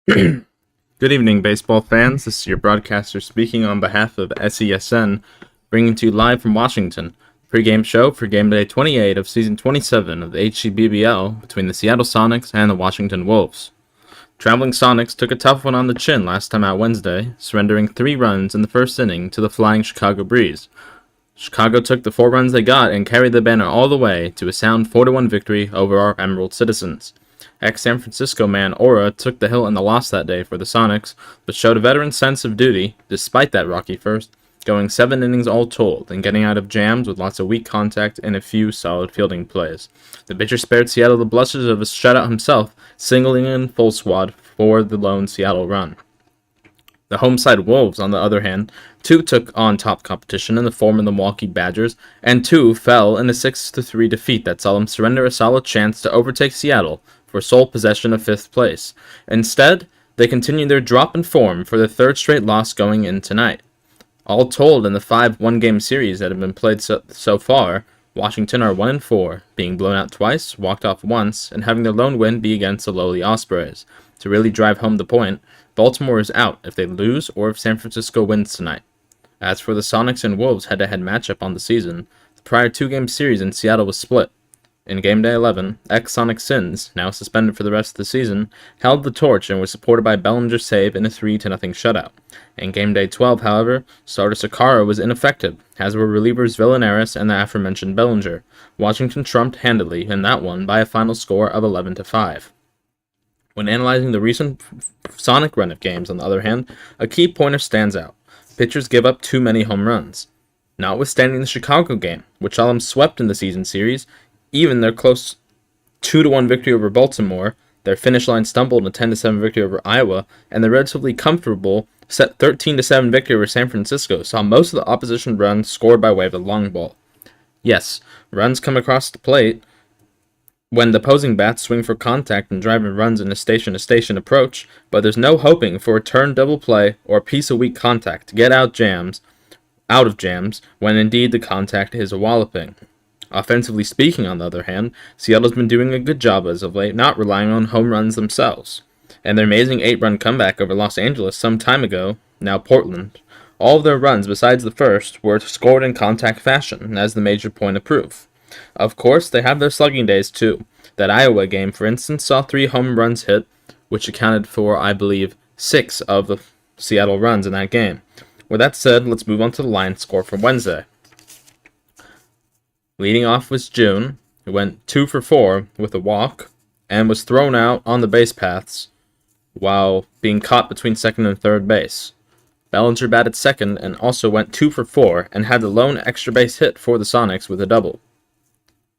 Good evening, baseball fans. This is your broadcaster speaking on behalf of SESN, bringing to you live from Washington, pregame show for Game Day 28 of Season 27 of the HCBBL between the Seattle Sonics and the Washington Wolves. Traveling Sonics took a tough one on the chin last time out Wednesday, surrendering 3 runs in the first inning to the flying Chicago Breeze. Chicago took the 4 runs they got and carried the banner all the way to a sound 4-1 victory over our Emerald Citizens. Ex-San Francisco man Aura took the hill in the loss that day for the Sonics, but showed a veteran sense of duty, despite that rocky first, going 7 innings all told, and getting out of jams with lots of weak contact and a few solid fielding plays. The pitcher spared Seattle the blushes of a shutout himself, singling in full squad for the lone Seattle run. The home side Wolves, on the other hand, 2 took on top competition in the form of the Milwaukee Badgers, and 2 fell in a 6-3 defeat that saw them surrender a solid chance to overtake Seattle for sole possession of 5th place. Instead, they continued their drop in form for their 3rd straight loss going in tonight. All told, in the 5 one-game series that have been played so far, Washington are 1-4, being blown out twice, walked off once, and having their lone win be against the lowly Ospreys. To really drive home the point, Baltimore is out if they lose or if San Francisco wins tonight. As for the Sonics and Wolves head-to-head matchup on the season, the prior 2-game series in Seattle was split. In Game Day 11, ex-Sonic Sins, now suspended for the rest of the season, held the torch and was supported by Bellinger's save in a 3-0 shutout. In Game Day 12, however, starter Sakara was ineffective, as were relievers Villanaris and the aforementioned Bellinger. Washington trumped handily in that one by a final score of 11-5. When analyzing the recent Sonic run of games, on the other hand, a key pointer stands out. Pitchers give up too many home runs. Notwithstanding the Chicago game, which saw them swept in the season series, even their close 2-1 victory over Baltimore, their finish line stumble in a 10-7 victory over Iowa, and the relatively comfortable set 13-7 victory over San Francisco saw most of the opposition runs scored by way of the long ball. Yes, runs come across the plate when the opposing bats swing for contact and driving runs in a station-to-station approach, but there's no hoping for a turn double play or a piece of weak contact to get out of jams, when indeed the contact is a walloping. Offensively speaking, on the other hand, Seattle's been doing a good job as of late, not relying on home runs themselves. And their amazing 8-run comeback over Los Angeles some time ago, now Portland, all of their runs besides the first were scored in contact fashion, as the major point of proof. Of course, they have their slugging days too. That Iowa game, for instance, saw 3 home runs hit, which accounted for, I believe, 6 of the Seattle runs in that game. With that said, let's move on to the line score from Wednesday. Leading off was June, who went 2 for 4 with a walk, and was thrown out on the base paths while being caught between second and third base. Bellinger batted second and also went 2 for 4 and had the lone extra base hit for the Sonics with a double.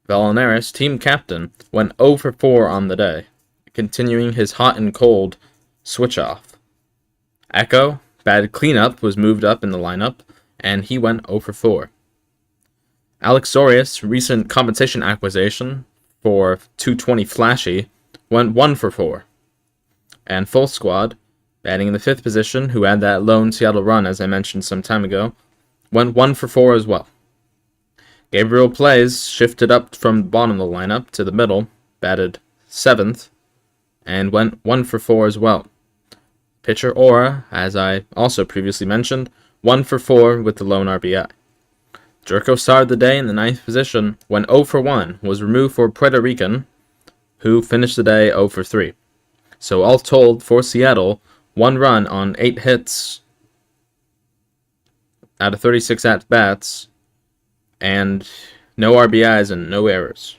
Villanaris, team captain, went 0 for 4 on the day, continuing his hot and cold switch-off. Echo, batted cleanup, was moved up in the lineup, and he went 0 for 4. Alex Zorius, recent compensation acquisition for 220 flashy, went 1 for 4. And full squad, batting in the 5th position, who had that lone Seattle run as I mentioned some time ago, went 1 for 4 as well. Gabriel Plays shifted up from the bottom of the lineup to the middle, batted 7th, and went 1 for 4 as well. Pitcher Aura, as I also previously mentioned, 1 for 4 with the lone RBI. Jerko started the day in the 9th position, went 0 for 1, was removed for Puerto Rican, who finished the day 0 for 3. So all told, for Seattle, 1 run on 8 hits out of 36 at-bats, and no RBIs and no errors.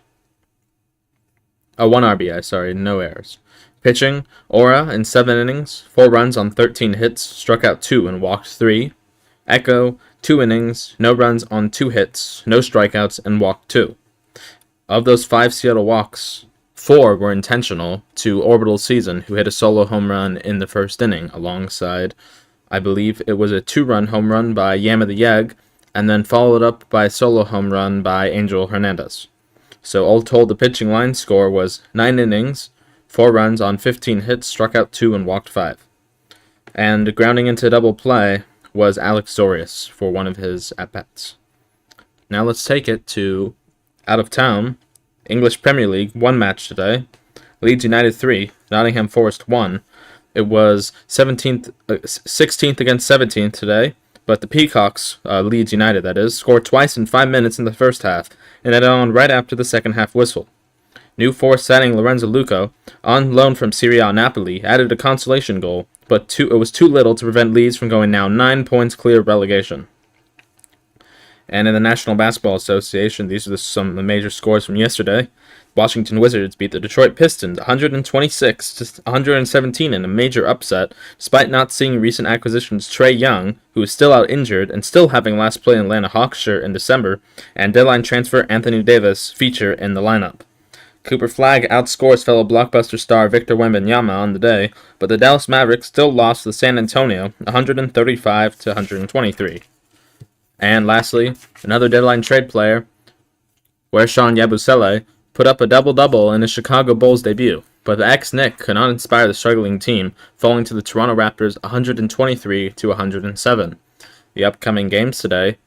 1 RBI, sorry, no errors. Pitching, Aura in 7 innings, 4 runs on 13 hits, struck out 2 and walked 3. Echo, 2 innings, no runs on 2 hits, no strikeouts, and walked 2. Of those 5 Seattle walks, 4 were intentional to Orbital Season, who hit a solo home run in the first inning, alongside, I believe it was a 2-run home run by Yama the Yeg, and then followed up by a solo home run by Angel Hernandez. So all told, the pitching line score was 9 innings, 4 runs on 15 hits, struck out 2, and walked 5. And grounding into double play was Alex Zorius for one of his at-bats. Now let's take it to out of town. English Premier League, 1 match today. Leeds United 3, Nottingham Forest 1. It was 16th against 17th today, but the Peacocks, Leeds United that is, scored twice in 5 minutes in the first half, and ended on right after the second half whistle. New force signing Lorenzo Luco, on loan from Serie A Napoli, added a consolation goal, but it was too little to prevent Leeds from going now 9 points clear of relegation. And in the National Basketball Association, these are some of the major scores from yesterday. Washington Wizards beat the Detroit Pistons 126 to 117 in a major upset, despite not seeing recent acquisitions Trae Young, who is still out injured and still having last play in Atlanta Hawks shirt in December, and deadline transfer Anthony Davis feature in the lineup. Cooper Flagg outscores fellow blockbuster star Victor Wembanyama on the day, but the Dallas Mavericks still lost to San Antonio 135 to 123. And lastly, another deadline trade player, Wershawn Yabusele, put up a double-double in his Chicago Bulls debut, but the ex-Knick could not inspire the struggling team, falling to the Toronto Raptors 123 to 107. The upcoming games today,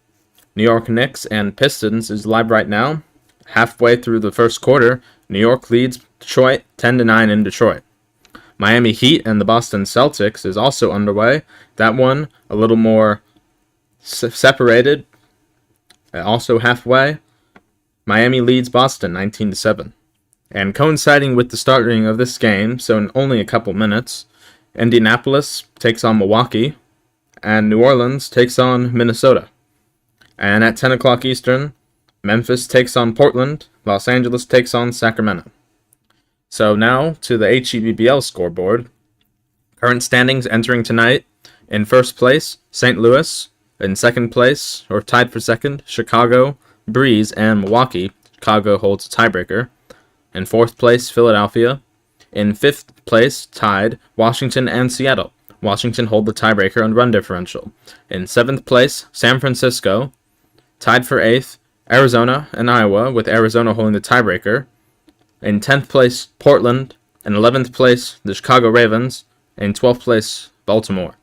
New York Knicks and Pistons is live right now. Halfway through the first quarter, New York leads Detroit 10-9 in Detroit. Miami Heat and the Boston Celtics is also underway. That one a little more separated. Also halfway, Miami leads Boston 19-7. And coinciding with the starting of this game, so in only a couple minutes, Indianapolis takes on Milwaukee, and New Orleans takes on Minnesota. And at 10 o'clock Eastern, Memphis takes on Portland, Los Angeles takes on Sacramento. So now to the HEBBL scoreboard. Current standings entering tonight: in first place, St. Louis. In second place, or tied for second, Chicago, Breeze, and Milwaukee. Chicago holds a tiebreaker. In fourth place, Philadelphia. In fifth place, tied, Washington and Seattle. Washington hold the tiebreaker on run differential. In seventh place, San Francisco. Tied for eighth, Arizona and Iowa, with Arizona holding the tiebreaker. In 10th place, Portland. In 11th place, the Chicago Ravens. In 12th place, Baltimore.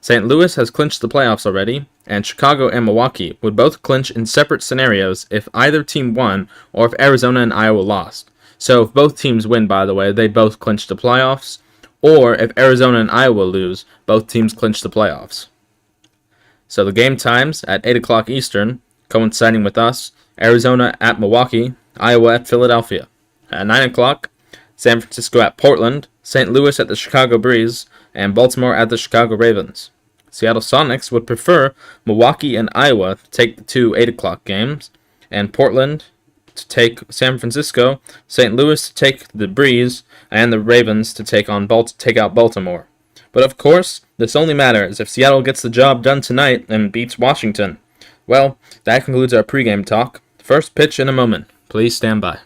St. Louis has clinched the playoffs already, and Chicago and Milwaukee would both clinch in separate scenarios if either team won or if Arizona and Iowa lost. So if both teams win, by the way, they both clinch the playoffs, or if Arizona and Iowa lose, both teams clinch the playoffs. So the game times at 8 o'clock Eastern, coinciding with us, Arizona at Milwaukee, Iowa at Philadelphia. At 9 o'clock, San Francisco at Portland, St. Louis at the Chicago Breeze, and Baltimore at the Chicago Ravens. Seattle Sonics would prefer Milwaukee and Iowa to take the two 8 o'clock games, and Portland to take San Francisco, St. Louis to take the Breeze, and the Ravens to take out Baltimore. But of course, this only matters if Seattle gets the job done tonight and beats Washington. Well, that concludes our pregame talk. First pitch in a moment. Please stand by.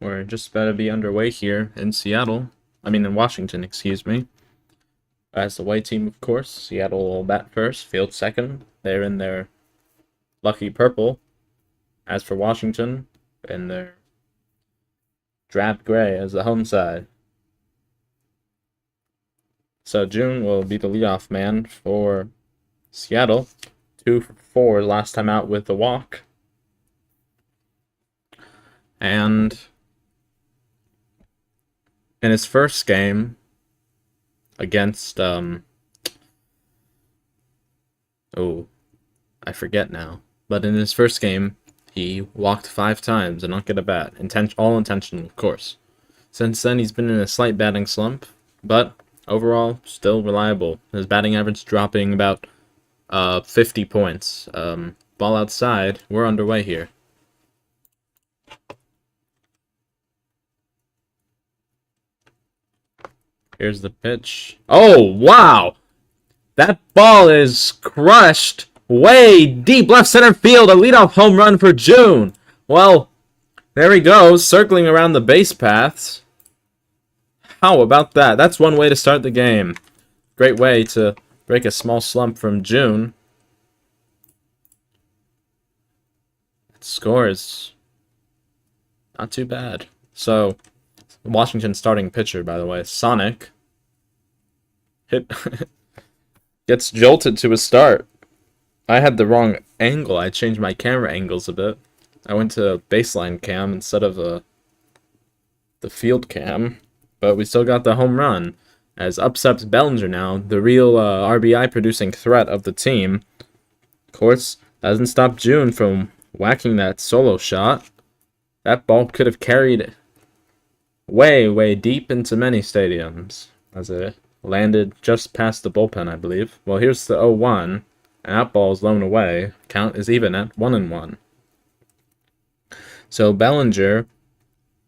We're just about to be underway here in in Washington, excuse me. As the white team, of course. Seattle will bat first, field second. They're in their lucky purple. As for Washington, in their drab gray as the home side. So June will be the leadoff man for Seattle. 2 for 4 last time out with the walk. And in his first game against I forget now. But in his first game, he walked 5 times and not get a bat. All intentional, of course. Since then, he's been in a slight batting slump, but overall, still reliable. His batting average dropping about 50 points. Ball outside. We're underway here. Here's the pitch. Oh, wow! That ball is crushed way deep left center field. A leadoff home run for June. Well, there he goes, circling around the base paths. How about that? That's one way to start the game. Great way to break a small slump from June. That score is not too bad. So, Washington starting pitcher, by the way, Sonic, gets jolted to a start. I had the wrong angle. I changed my camera angles a bit. I went to baseline cam instead of the field cam, but we still got the home run. As upsets Bellinger now, the real RBI producing threat of the team. Of course, doesn't stop June from whacking that solo shot. That ball could have carried way, way deep into many stadiums as it landed just past the bullpen, I believe. Well, here's the 0-1, and that ball is blown away. Count is even at 1-1. So Bellinger,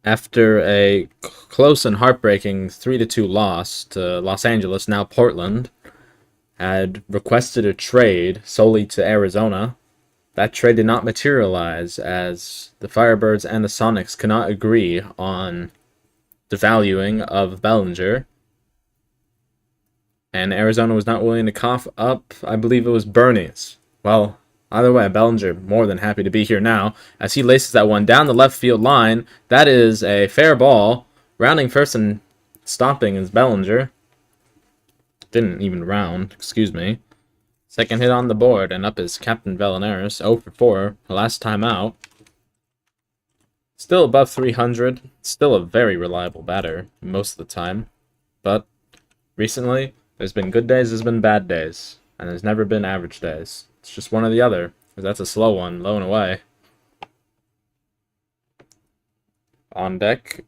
after a close and heartbreaking 3-2 loss to Los Angeles, now Portland, had requested a trade solely to Arizona. That trade did not materialize as the Firebirds and the Sonics could not agree on the valuing of Bellinger. And Arizona was not willing to cough up, I believe it was Bernie's. Well, either way, Bellinger more than happy to be here now as he laces that one down the left field line. That is a fair ball. Rounding first and stopping is Bellinger. Didn't even round, excuse me. Second hit on the board, and up is Captain Bellinaris, 0 for 4, last time out. Still above 300, still a very reliable batter most of the time. But recently, there's been good days, there's been bad days, and there's never been average days. It's just one or the other, because that's a slow one, low and away. On deck,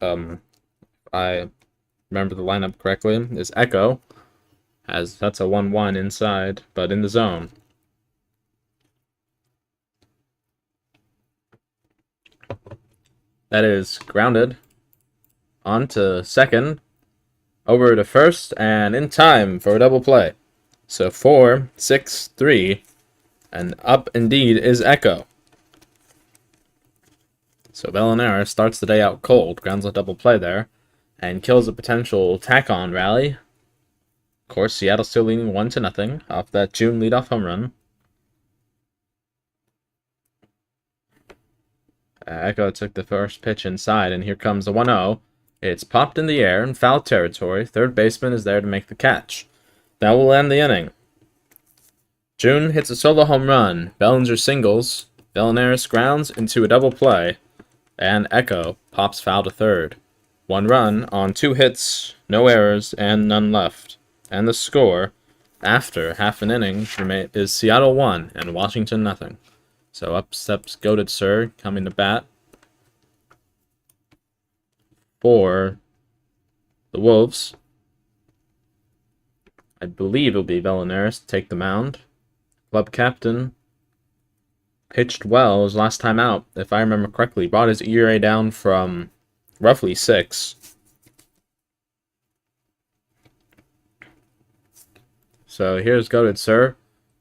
I remember the lineup correctly, is Echo, as that's a 1-1 inside, but in the zone. That is grounded onto second, over to first, and in time for a double play. So 4-6-3, and up indeed is Echo. So Bellinera starts the day out cold, grounds a double play there, and kills a potential tack-on rally. Of course, Seattle still leading 1-0 off that June leadoff home run. Echo took the first pitch inside, and here comes the 1-0. It's popped in the air in foul territory. Third baseman is there to make the catch. That will end the inning. June hits a solo home run. Bellinger singles. Bellinaris grounds into a double play. And Echo pops foul to third. 1 run on 2 hits, no errors, and none left. And the score, after half an inning, is Seattle 1 and Washington 0. So up steps Goated Sir, coming to bat for the Wolves. I believe it'll be Bellinaris to take the mound. Club captain pitched well his last time out, if I remember correctly. Brought his ERA down from roughly 6. So here's Goated Sir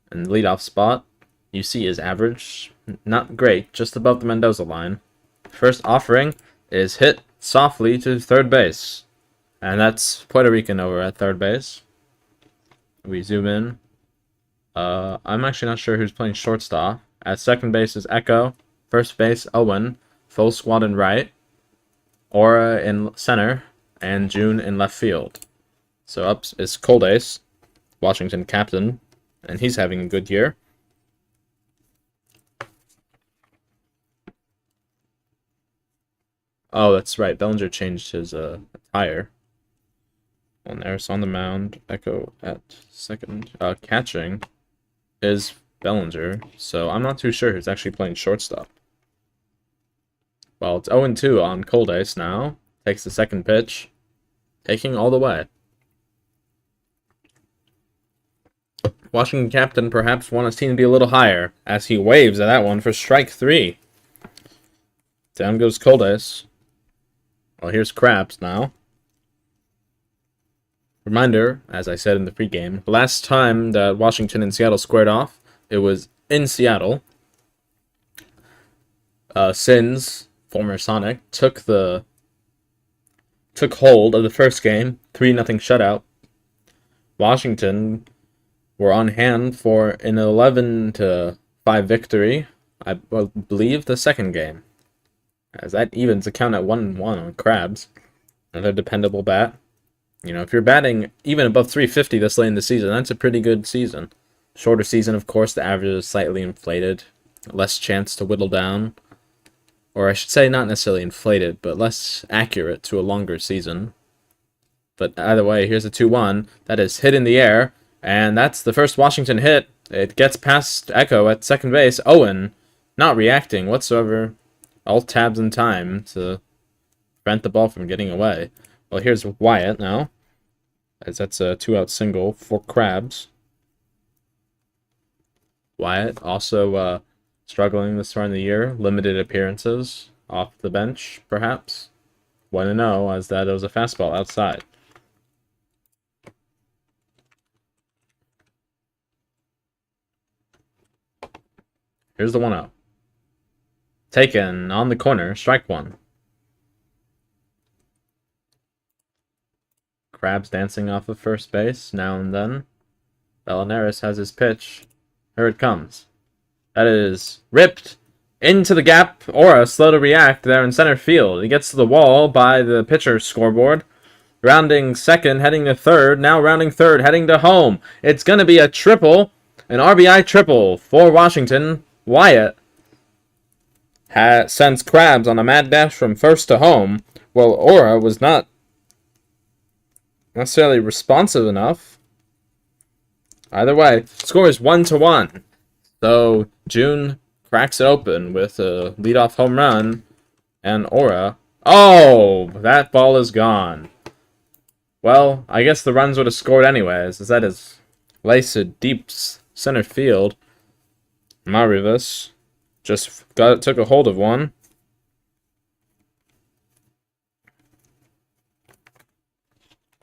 in the leadoff spot. You see his average, not great, just above the Mendoza line. First offering is hit softly to third base. And that's Puerto Rican over at third base. We zoom in. I'm actually not sure who's playing shortstop. At second base is Echo. First base, Owen. Full squad in right. Aura in center. And June in left field. So up is Coldace, Washington captain. And he's having a good year. Oh, that's right. Bellinger changed his attire. On there, so on the mound, Echo at second. Catching is Bellinger, so I'm not too sure who's actually playing shortstop. Well, it's 0-2 on Coldace now. Takes the second pitch. Taking all the way. Washington captain perhaps want his team to be a little higher, as he waves at that one for strike 3. Down goes Coldace. Well, here's Krabs now. Reminder, as I said in the pregame, the last time that Washington and Seattle squared off, it was in Seattle. Sins, former Sonic, took hold of the first game, 3-0 shutout. Washington were on hand for an 11-5 victory, I believe the second game. As that evens the count at 1-1 on Krabs. Another dependable bat. You know, if you're batting even above 350 this late in the season, that's a pretty good season. Shorter season, of course, the average is slightly inflated. Less chance to whittle down. Or I should say not necessarily inflated, but less accurate to a longer season. But either way, here's a 2-1. That is hit in the air. And that's the first Washington hit. It gets past Echo at second base. Owen not reacting whatsoever. Alt tabs in time to prevent the ball from getting away. Well, here's Wyatt now, as that's a 2-out single for Krabs. Wyatt also struggling this far in the year. Limited appearances off the bench, perhaps. 1-0, as that was a fastball outside. Here's the 1-0. Taken on the corner, strike 1. Krabs dancing off of first base now and then. Bellinaris has his pitch. Here it comes. That is ripped into the gap. Aura slow to react there in center field. He gets to the wall by the pitcher's scoreboard. Rounding second, heading to third. Now rounding third, heading to home. It's going to be a triple. An RBI triple for Washington. Wyatt sends Krabs on a mad dash from first to home. Well, Aura was not necessarily responsive enough. Either way, score is 1-1. So June cracks it open with a leadoff home run, and Aura. Oh, that ball is gone. Well, I guess the runs would have scored anyways, as that is laced deep center field. Marivas just took a hold of one.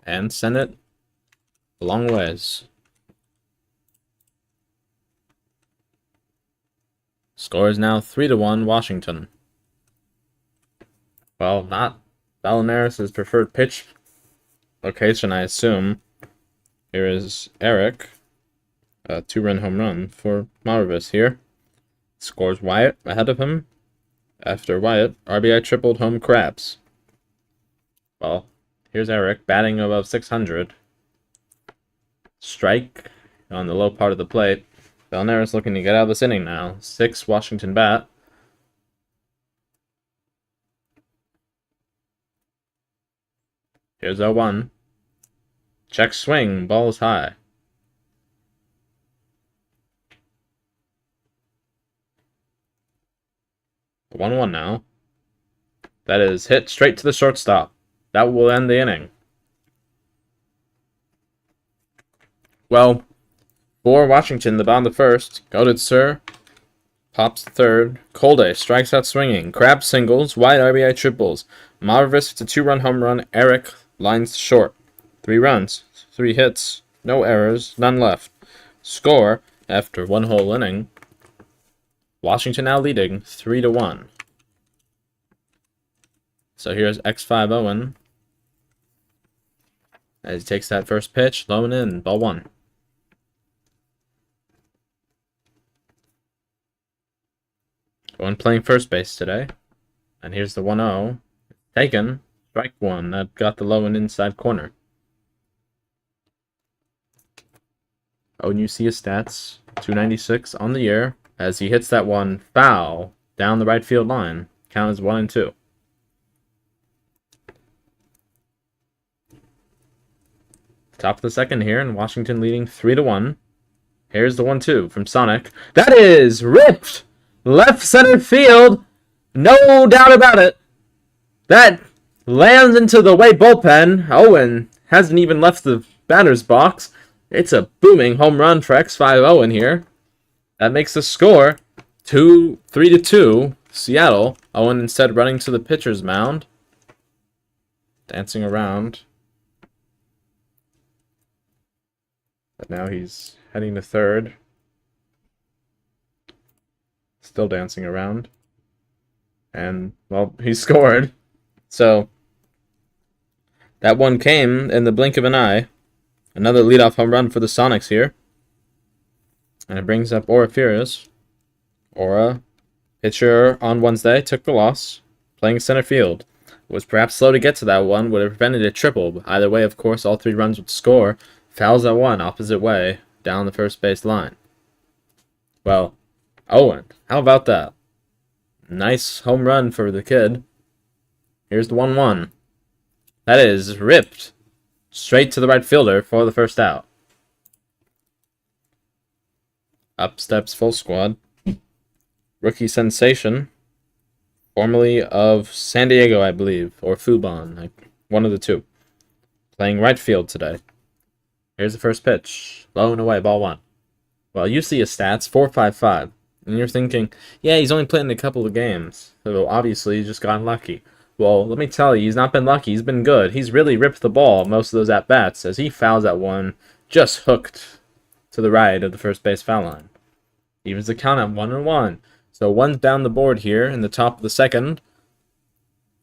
And send it a long ways. Score is now 3-1 Washington. Well, not Bellinaris' preferred pitch location, I assume. Here is Eric. A 2-run home run for Marvis here. Scores Wyatt ahead of him. After Wyatt, RBI tripled home Krabs. Well, here's Eric batting above 600. Strike on the low part of the plate. Bellinaris looking to get out of this inning now. 6 Washington bat. Here's 0-1. Check swing. Ball is high. The 1-1 now. That is hit straight to the shortstop. That will end the inning. Well, for Washington, the bottom of the first. Goated Sir pops the third. Colday strikes out swinging. Krabs singles. Wide RBI triples. Marvis with a 2-run home run. Eric lines short. 3 runs. 3 hits. No errors. None left. Score after 1 whole inning. Washington now leading 3-1. So here's X5 Owen. As he takes that first pitch, low and in, ball 1. Owen playing first base today. And here's the 1-0. Taken. Strike 1. That got the low and inside corner. Owen, you see his stats. 296 on the year. As he hits that one foul down the right field line. Count as 1-2. Top of the second here, and Washington leading 3-1. Here's the 1-2 from Sonic. That is ripped left center field. No doubt about it. That lands into the way bullpen. Owen hasn't even left the batter's box. It's a booming home run for X5 Owen here. That makes the score 3-2 Seattle. Owen instead running to the pitcher's mound. Dancing around. But now he's heading to third. Still dancing around. And, well, he scored. So, that one came in the blink of an eye. Another leadoff home run for the Sonics here. And it brings up Ora Furious. Ora, pitcher on Wednesday, took the loss. Playing center field. Was perhaps slow to get to that one. Would have prevented a triple. But either way, of course, all 3 runs would score. Fouls at 1, opposite way, down the first base line. Well, Owen, how about that? Nice home run for the kid. Here's the 1-1. That is ripped straight to the right fielder for the first out. Up steps full squad. Rookie sensation. Formerly of San Diego, I believe, or Fubon, one of the two. Playing right field today. Here's the first pitch. Low and away, ball 1. Well, you see his stats, 4.55. And you're thinking, yeah, he's only played in a couple of games. So obviously, he's just gotten lucky. Well, let me tell you, he's not been lucky. He's been good. He's really ripped the ball most of those at-bats as he fouls that one just hooked to the right of the first base foul line. Evens the count at 1-1. So 1's down the board here in the top of the second.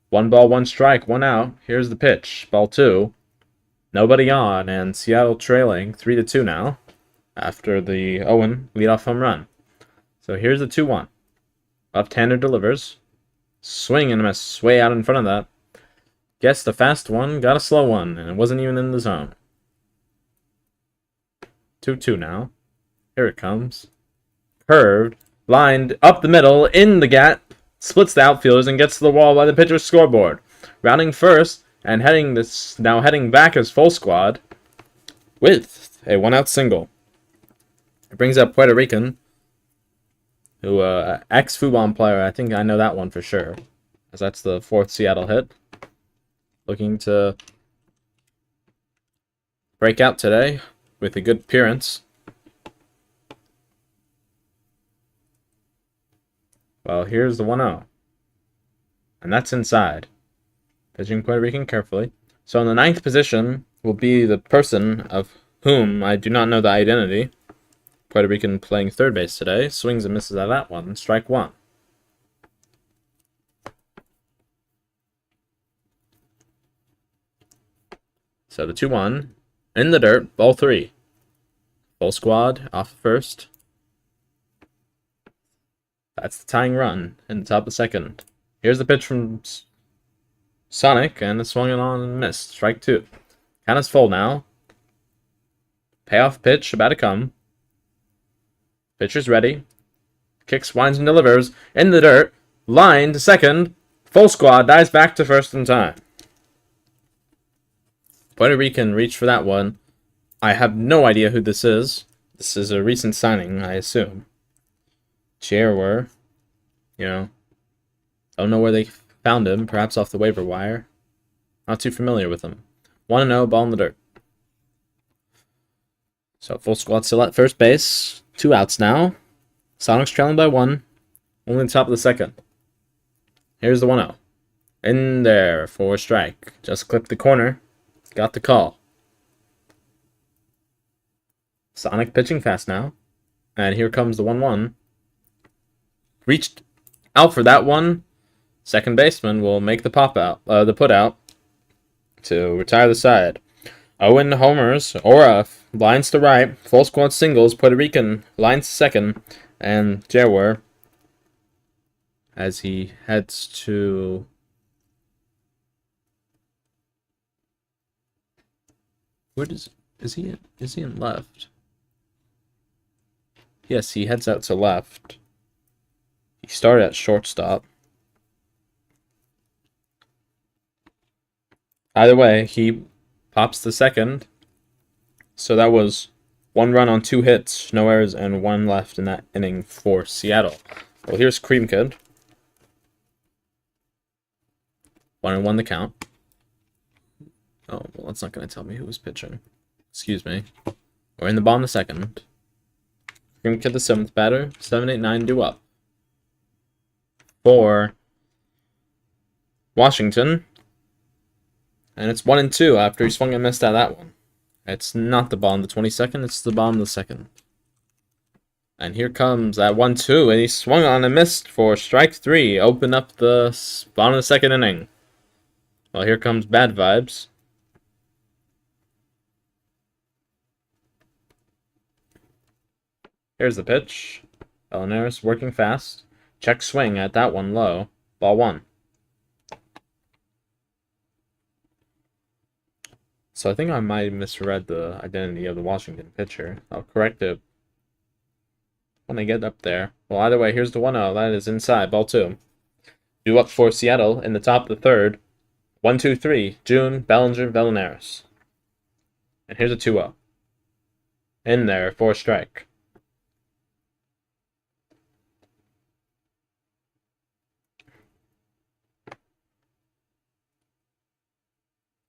1 ball, 1 strike, 1 out. Here's the pitch. Ball 2. Nobody on, and Seattle trailing 3-2 now after the Owen leadoff home run. So here's the 2-1. Left-hander delivers. Swing and a miss way out in front of that. Guessed a fast one, got a slow one, and it wasn't even in the zone. 2-2 now. Here it comes. Curved, lined up the middle, in the gap, splits the outfielders and gets to the wall by the pitcher's scoreboard. Rounding first. And heading back as full squad with a 1-out single. It brings up Puerto Rican, who ex-Fubon player. I think I know that one for sure, as that's the 4th Seattle hit. Looking to break out today with a good appearance. Well, here's the 1-0, and that's inside. Pitching Puerto Rican carefully. So in the 9th position will be the person of whom I do not know the identity. Puerto Rican playing third base today. Swings and misses at that one. Strike 1. So the 2-1. In the dirt. Ball 3. Full squad. Off first. That's the tying run in the top of the second. Here's the pitch from Sonic, and it swung it on and missed. Strike 2. Count is full now. Payoff pitch about to come. Pitcher's ready. Kicks, winds, and delivers. In the dirt. Line to second. Full squad. Dives back to first in time. Puerto Rican reached for that one. I have no idea who this is. This is a recent signing, I assume. Chairware. Don't know where they found him, perhaps off the waiver wire. Not too familiar with him. 1-0, ball in the dirt. So full squad still at first base. 2 outs now. Sonics trailing by 1. Only the top of the second. Here's the 1-0. In there for a strike. Just clipped the corner. Got the call. Sonic pitching fast now. And here comes the 1-1. Reached out for that one. Second baseman will make the put out to retire the side. Owen homers, Ora lines to right, full squad singles, Puerto Rican lines to second, and Jawar, as he heads to... Is he in left? Yes, he heads out to left. He started at shortstop. Either way, he pops the second. So that was 1 run on 2 hits, no errors, and 1 left in that inning for Seattle. Well, here's Cream Kid. 1-1 the count. Oh, well, that's not going to tell me who was pitching. Excuse me. We're in the bottom of the second. Cream Kid, the 7th batter. 7, 8, 9 due up. For Washington. And it's 1-2 after he swung and missed at that one. It's not the bottom of the 22nd, it's the bottom of the second. And here comes that 1-2, and he swung on and missed for strike 3. Open up the bottom of the second inning. Well, here comes Bad Vibes. Here's the pitch. Belinares working fast. Check swing at that one low. Ball 1. So I think I might have misread the identity of the Washington pitcher. I'll correct it when I get up there. Well, either way, here's the 1-0. That is inside. Ball 2. Due up for Seattle in the top of the third. 1-2-3. June, Bellinger, Belinares. And here's a 2-0. In there for a strike.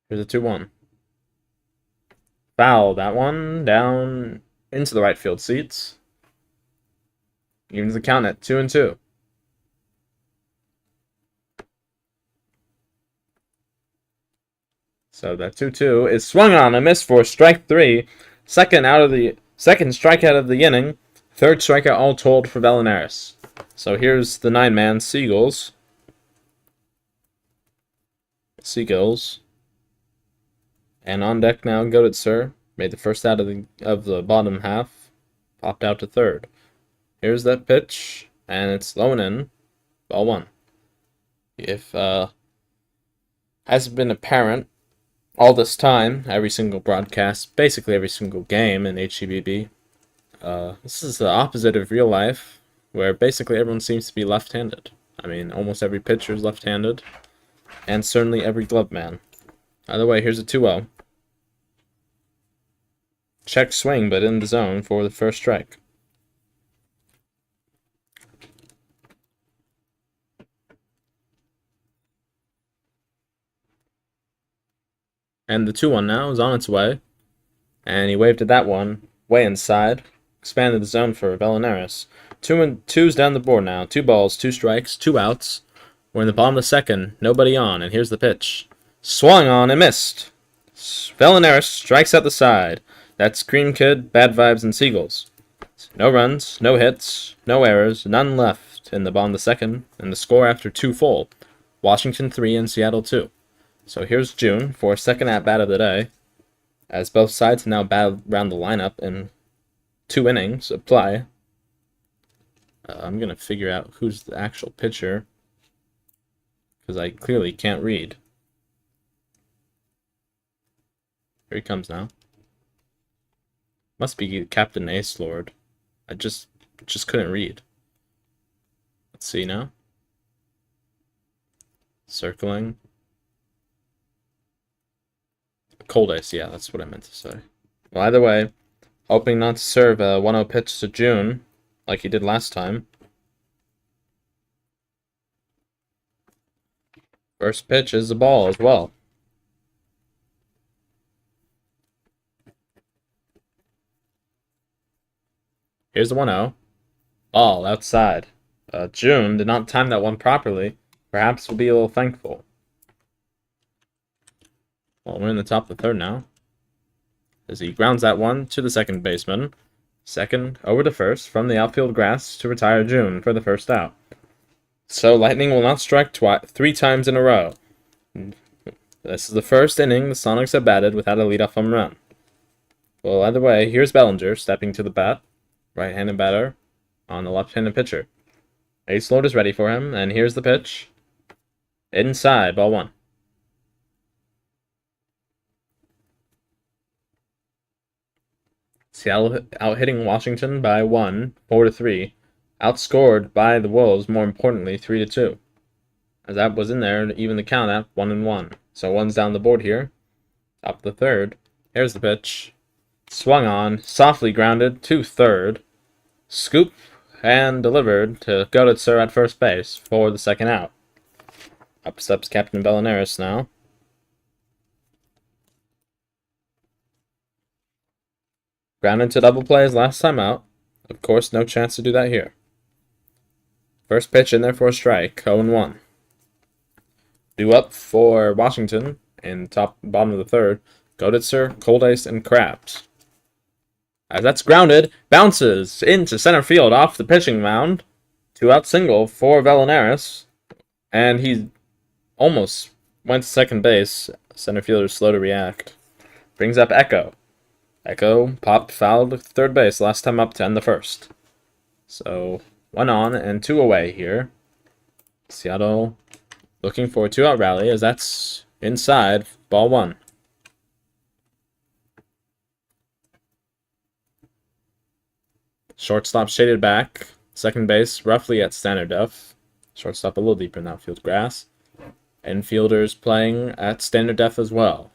Here's a 2-1. Foul, that one, down into the right field seats. Evens the count at 2-2. So that 2-2 is swung on and missed for strike 3. Second strikeout of the inning. Third strikeout all told for Belinares. So here's the 9-man Seagulls. And on deck now, Goated Sir. Made the first out of the bottom half. Popped out to third. Here's that pitch. And it's low and in. Ball 1. If hasn't been apparent all this time, every single broadcast, basically every single game in HCBB, this is the opposite of real life, where basically everyone seems to be left-handed. I mean, almost every pitcher is left-handed. And certainly every glove man. Either way, here's a 2-0. Check swing, but in the zone for the first strike. And the 2-1 now is on its way. And he waved at that one, way inside. Expanded the zone for Belinares. 2-2's down the board now. 2 balls, 2 strikes, 2 outs. We're in the bottom of the second, nobody on, and here's the pitch. Swung on and missed. Belinares strikes out the side. That's Cream Kid, Bad Vibes, and Seagulls. No runs, no hits, no errors, none left in the bottom of the second, and the score after 2 full. Washington 3 and Seattle 2. So here's June for a second at-bat of the day, as both sides now battle around the lineup in 2 innings of play. I'm going to figure out who's the actual pitcher, because I clearly can't read. Here he comes now. Must be Captain Ace Lord. I just couldn't read. Let's see now. Circling. Cold Ice, yeah, that's what I meant to say. Well, either way, hoping not to serve a 1-0 pitch to June, like he did last time. First pitch is the ball as well. Here's the 1-0. Ball outside. June did not time that one properly. Perhaps will be a little thankful. Well, we're in the top of the third now. As he grounds that one to the second baseman. Second over to first from the outfield grass to retire June for the first out. So Lightning will not strike 3 times in a row. This is the first inning the Sonics have batted without a leadoff home run. Well, either way, here's Bellinger stepping to the bat. Right-handed batter on the left-handed pitcher. Ace load is ready for him, and here's the pitch. Inside, ball 1. Seattle out-hitting Washington by 1, 4-3. Outscored by the Wolves, more importantly, 3-2. As that was in there, even the count at 1-1. So 1's down the board here. Top of the 3rd. Here's the pitch. Swung on, softly grounded to 3rd. Scoop and delivered to Goditzer at first base for the 2nd out. Up steps Captain Bellinaris now. Grounded to double play his last time out. Of course, no chance to do that here. First pitch in there for a strike, 0-1. Due up for Washington in bottom of the 3rd. Goditzer, Cold Ice, and Krabs. As that's grounded, bounces into center field off the pitching mound. 2-out single for Bellinaris. And he almost went to second base. Center fielder slow to react. Brings up Echo. Echo popped foul to third base last time up to end the 1st. So 1 on and 2 away here. Seattle looking for a 2-out rally as that's inside, ball 1. Shortstop shaded back. Second base roughly at standard def. Shortstop a little deeper in outfield grass. Infielders playing at standard def as well.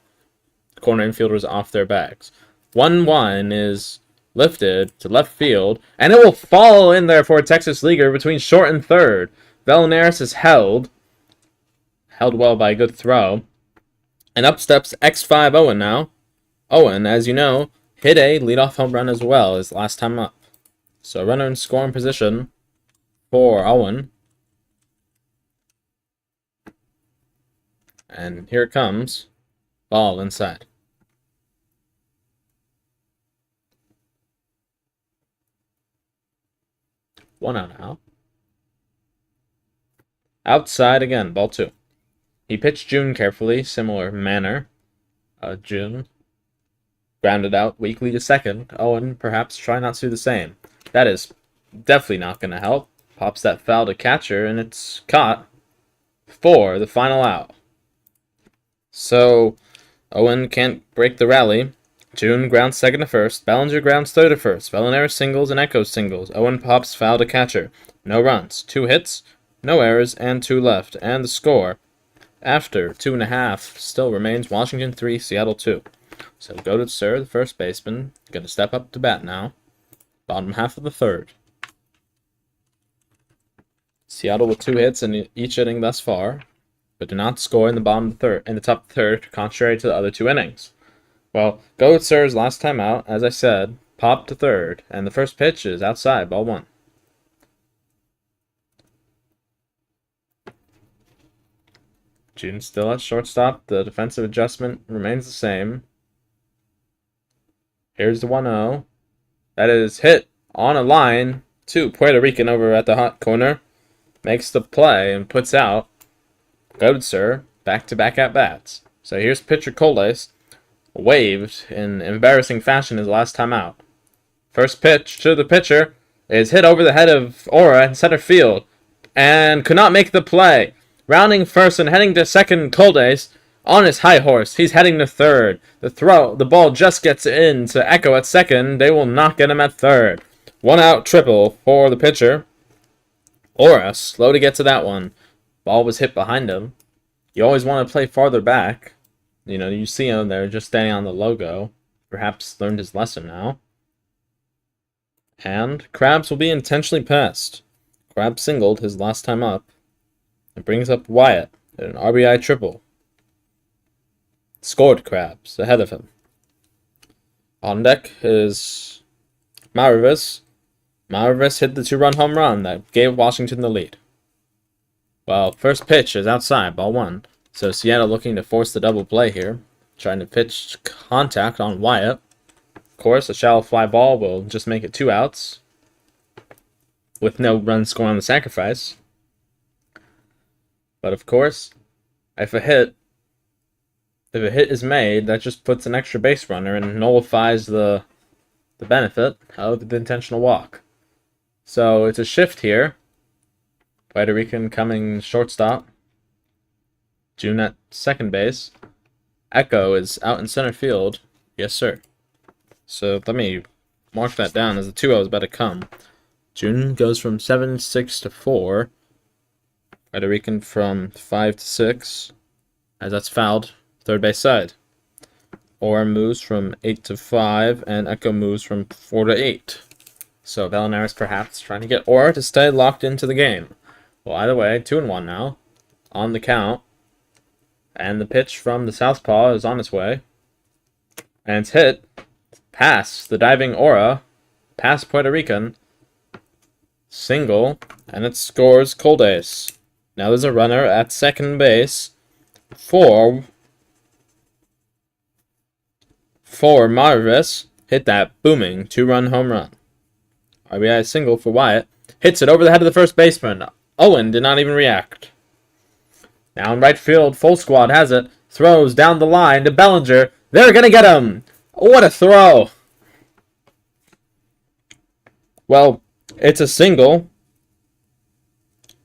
Corner infielders off their bags. 1-1 is lifted to left field, and it will fall in there for a Texas Leaguer between short and 3rd. Bellinaris is held well by a good throw. And up steps X5 Owen now. Owen, as you know, hit a leadoff home run as well his last time up. So runner in scoring position for Owen. And here it comes. Ball inside. 1 out now. Outside again, ball 2. He pitched June carefully, similar manner. June grounded out weakly to second. Owen perhaps try not to do the same. That is definitely not going to help. Pops that foul to catcher, and it's caught for the final out. So Owen can't break the rally. June grounds second to first. Bellinger grounds third to first. Bellinaris singles and Echo singles. Owen pops foul to catcher. No runs. 2 hits, no errors, and 2 left. And the score, after 2.5, still remains Washington 3, Seattle 2. So Goditzer, the first baseman, going to step up to bat now. Bottom half of the 3rd. Seattle with 2 hits in each inning thus far, but do not score in the top 3rd, contrary to the other 2 innings. Well, Goitzer's last time out, as I said, popped to 3rd, and the first pitch is outside, ball 1. June still at shortstop. The defensive adjustment remains the same. Here's the 1-0. That is hit on a line to Puerto Rican over at the hot corner. Makes the play and puts out Goditzer back-to-back at-bats. So here's pitcher Coldice. Waved in embarrassing fashion his last time out. First pitch to the pitcher is hit over the head of Aura in center field and could not make the play. Rounding first and heading to second, Coldice on his high horse. He's heading to 3rd. The ball just gets in to Echo at 2nd. They will not get him at 3rd. 1-out triple for the pitcher. Aura slow to get to that one. Ball was hit behind him. You always want to play farther back. You know, you see him there just standing on the logo. Perhaps learned his lesson now. And Krabs will be intentionally passed. Krabs singled his last time up. It brings up Wyatt at an RBI triple. Scored Krabs ahead of him. On deck is Maravez. Maravez hit the 2-run home run that gave Washington the lead. Well, first pitch is outside, ball 1. So Seattle looking to force the double play here. Trying to pitch contact on Wyatt. Of course, a shallow fly ball will just make it 2 outs. With no run scored on the sacrifice. But of course, if a hit is made, that just puts an extra base runner and nullifies the benefit of the intentional walk. So it's a shift here. Puerto Rican coming shortstop. June at second base. Echo is out in center field. Yes, sir. So let me mark that down as the 2-0 is about to come. June goes from 7-6 to 4. Puerto Rican from 5 to 6. As that's fouled, third base side. Or moves from 8 to 5, and Echo moves from 4 to 8. So Vallenares perhaps trying to get Aura to stay locked into the game. Well, either way, 2-1 now. On the count. And the pitch from the southpaw is on its way. And it's hit. Pass the diving Aura. Pass Puerto Rican. Single. And it scores Cold Ace. Now there's a runner at second base for Marvis. Hit that booming 2-run home run. RBI single for Wyatt. Hits it over the head of the first baseman. Owen did not even react. Now in right field, full squad has it. Throws down the line to Bellinger. They're going to get him. What a throw. Well, it's a single.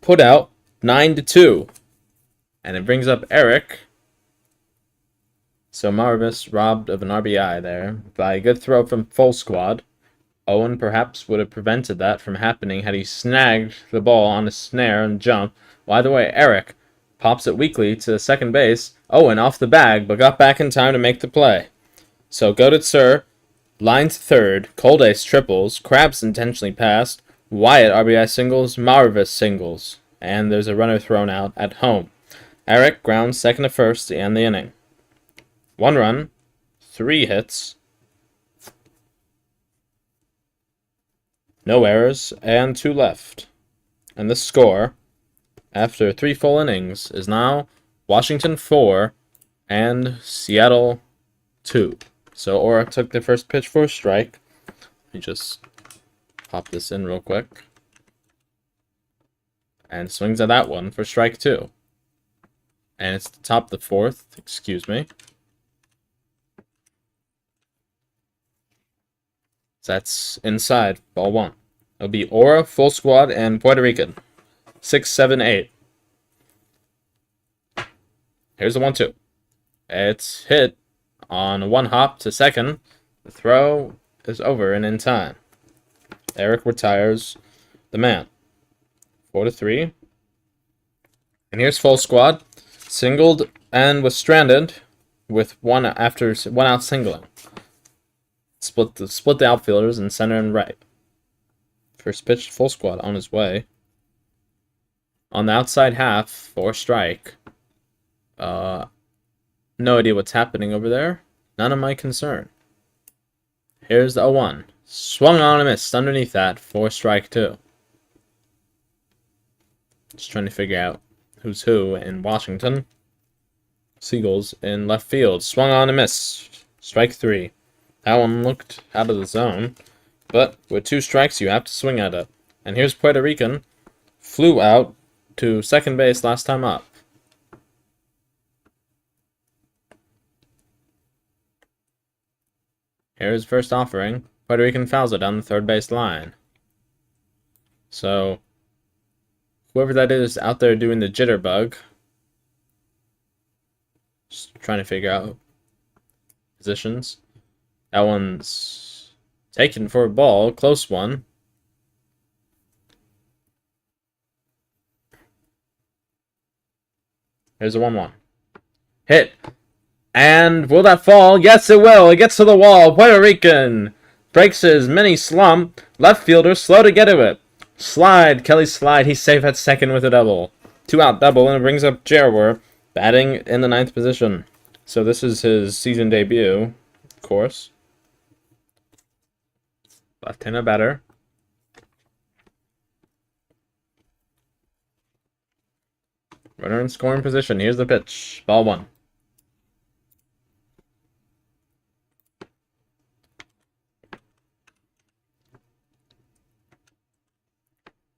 Put out 9-2. And it brings up Eric. So Marvis robbed of an RBI there by a good throw from full squad. Owen perhaps would have prevented that from happening had he snagged the ball on a snare and jump. Well, either way, Eric pops it weakly to second base. Owen off the bag, but got back in time to make the play. So Goated Sir, line to third, Cold Ace triples, Krabs intentionally passed, Wyatt RBI singles, Marvis singles, and there's a runner thrown out at home. Eric grounds second to first to end the inning. 1 run, 3 hits, no errors, and 2 left. And the score, after 3 full innings, is now Washington 4 and Seattle 2. So Aura took the first pitch for a strike. Let me just pop this in real quick. And swings at that one for strike 2. And it's the top of the 4th, excuse me. That's inside, ball 1. It'll be Aura, full squad, and Puerto Rican. 6, 7, 8. Here's the 1-2. It's hit on 1 hop to second. The throw is over and in time. Eric retires the man. 4-3. And here's full squad. Singled and was stranded with 1 out singling. Split the outfielders in center and right. First pitch, full squad on his way. On the outside half for strike. No idea what's happening over there. None of my concern. Here's the 0-1. Swung on and missed underneath that for strike 2. Just trying to figure out who's who in Washington. Seagulls in left field. Swung on and missed. Strike 3. That one looked out of the zone. But with 2 strikes, you have to swing at it. And here's Puerto Rican. Flew out to second base last time up. Here's first offering. Puerto Rican fouls it down the third base line. So, whoever that is out there doing the jitterbug, just trying to figure out positions. That one's taken for a ball, close one. Here's a 1-1. Hit. And will that fall? Yes, it will. It gets to the wall. Puerto Rican breaks his mini slump. Left fielder slow to get to it. Slide. Kelly slide. He's safe at second with a double. 2-out double, and it brings up Jerwer batting in the 9th position. So this is his season debut, of course. Left-hander batter. Runner in scoring position. Here's the pitch. Ball 1.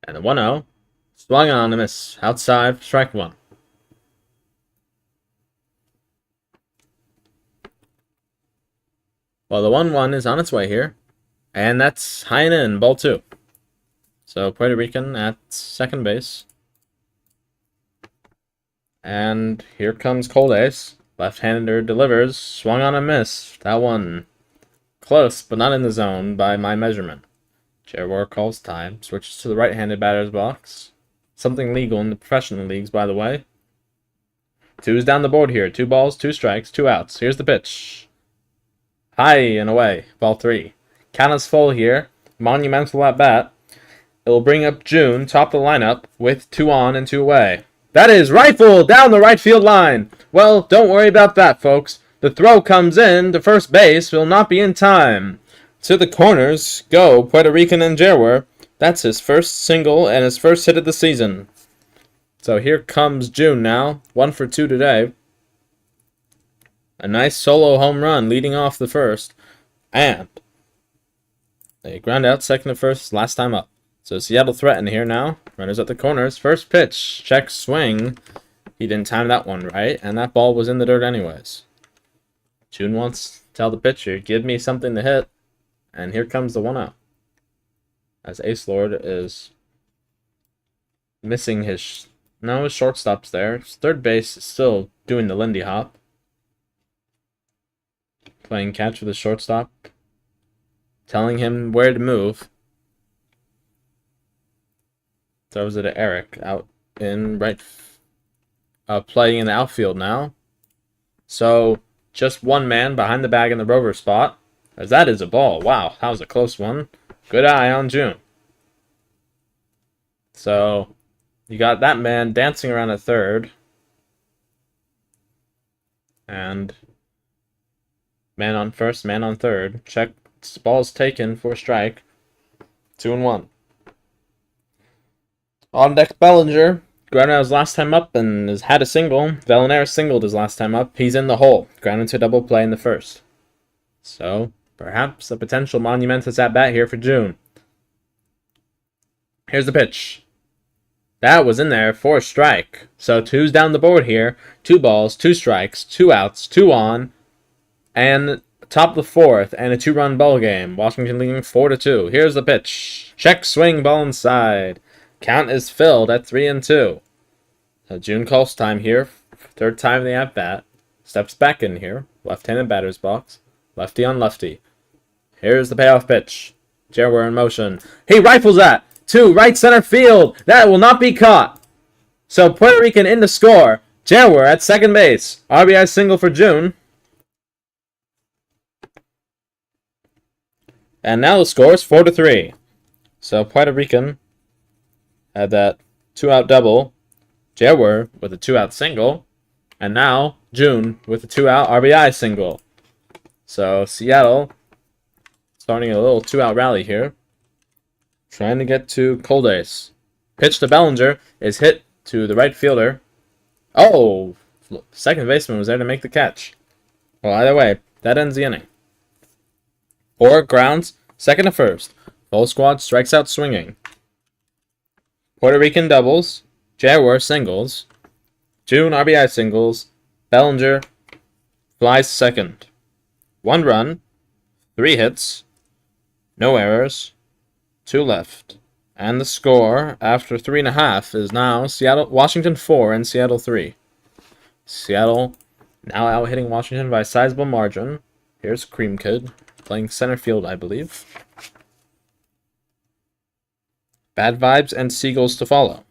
And the 1-0. Swung on a miss. Outside, strike 1. Well, the 1-1 is on its way here. And that's high and in, ball 2. So Puerto Rican at second base. And here comes Cold Ace. Left-hander delivers. Swung on a miss. That one close, but not in the zone by my measurement. Jaguar calls time. Switches to the right-handed batter's box. Something legal in the professional leagues, by the way. 2's down the board here. 2 balls, 2 strikes, 2 outs. Here's the pitch. High and away. Ball 3. Count is full here. Monumental at bat. It will bring up June, top the lineup, with 2 on and 2 away. That is rifled down the right field line. Well, don't worry about that, folks. The throw comes in to first base, will not be in time. To the corners go Puerto Rican and Jaguar. That's his first single and his first hit of the season. So here comes June now. 1 for 2 today. A nice solo home run leading off the first. And a ground out second to first last time up. So Seattle threatened here now. Runners at the corners. First pitch. Check swing. He didn't time that one right. And that ball was in the dirt anyways. June wants to tell the pitcher, give me something to hit. And here comes the 1-out. As Ace Lord is missing his shortstop's there. His third base is still doing the Lindy hop. Playing catch with the shortstop. Telling him where to move. Throws it to Eric out in right, playing in the outfield now. So just one man behind the bag in the rover spot, as that is a ball. Wow, that was a close one. Good eye on June. So you got that man dancing around at third, and man on first, man on third. Check, ball's taken for a strike. 2-1. On deck, Bellinger. Grounded his last time up and has had a single. Vallinera singled his last time up. He's in the hole. Grounded to double play in the first. So, perhaps a potential monumentous at-bat here for June. Here's the pitch. That was in there for a strike. So 2's down the board here. 2 balls, 2 strikes, 2 outs, 2 on. And top of the 4th and a 2-run ball game. Washington leading 4-2. Here's the pitch. Check swing, ball inside. Count is filled at 3-2. So June calls time here. 3rd time they at bat. Steps back in here. Left-handed batter's box. Lefty on lefty. Here's the payoff pitch. Jaguar in motion. He rifles that to right center field. That will not be caught. So Puerto Rican in to score. Jaguar at second base. RBI single for June. And now the score is 4-3. So Puerto Rican had that 2-out double. Jaguar with a 2-out single. And now June with a 2-out RBI single. So Seattle starting a little 2-out rally here. Trying to get to Cold Ace. Pitch to Bellinger is hit to the right fielder. Oh! Second baseman was there to make the catch. Well, either way, that ends the inning. 4 grounds, second to first. Full squad strikes out swinging. Puerto Rican doubles. Jaguar singles. June RBI singles. Bellinger flies second. 1 run. 3 hits. No errors. 2 left. And the score after 3.5 is now Washington 4 and Seattle 3. Seattle now out hitting Washington by a sizable margin. Here's Cream Kid playing center field, I believe. Bad vibes and Seagulls to follow.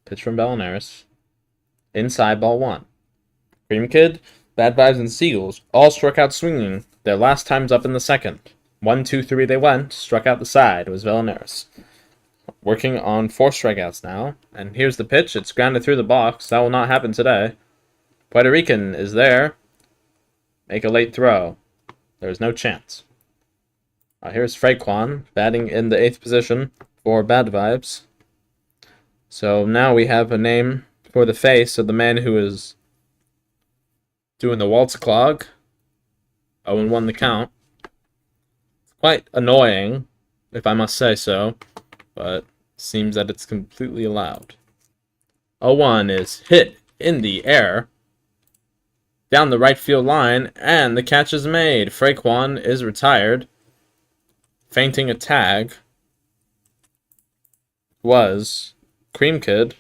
Pitch from Bellinaris. Inside, ball 1. Cream Kid, Bad Vibes, and Seagulls all struck out swinging. Their last time's up in the second. 1, 2, 3 they went. Struck out the side. It was Bellinaris. Working on 4 strikeouts now. And here's the pitch. It's grounded through the box. That will not happen today. Puerto Rican is there. Make a late throw. There's no chance. Here's Fraquan batting in the 8th position for Bad Vibes. So now we have a name for the face of the man who is doing the waltz clog. 0-1 the count. It's quite annoying, if I must say so, but seems that it's completely allowed. 0-1 is hit in the air, down the right field line, and the catch is made. Fraquan is retired. Feinting a tag was Cream Kid.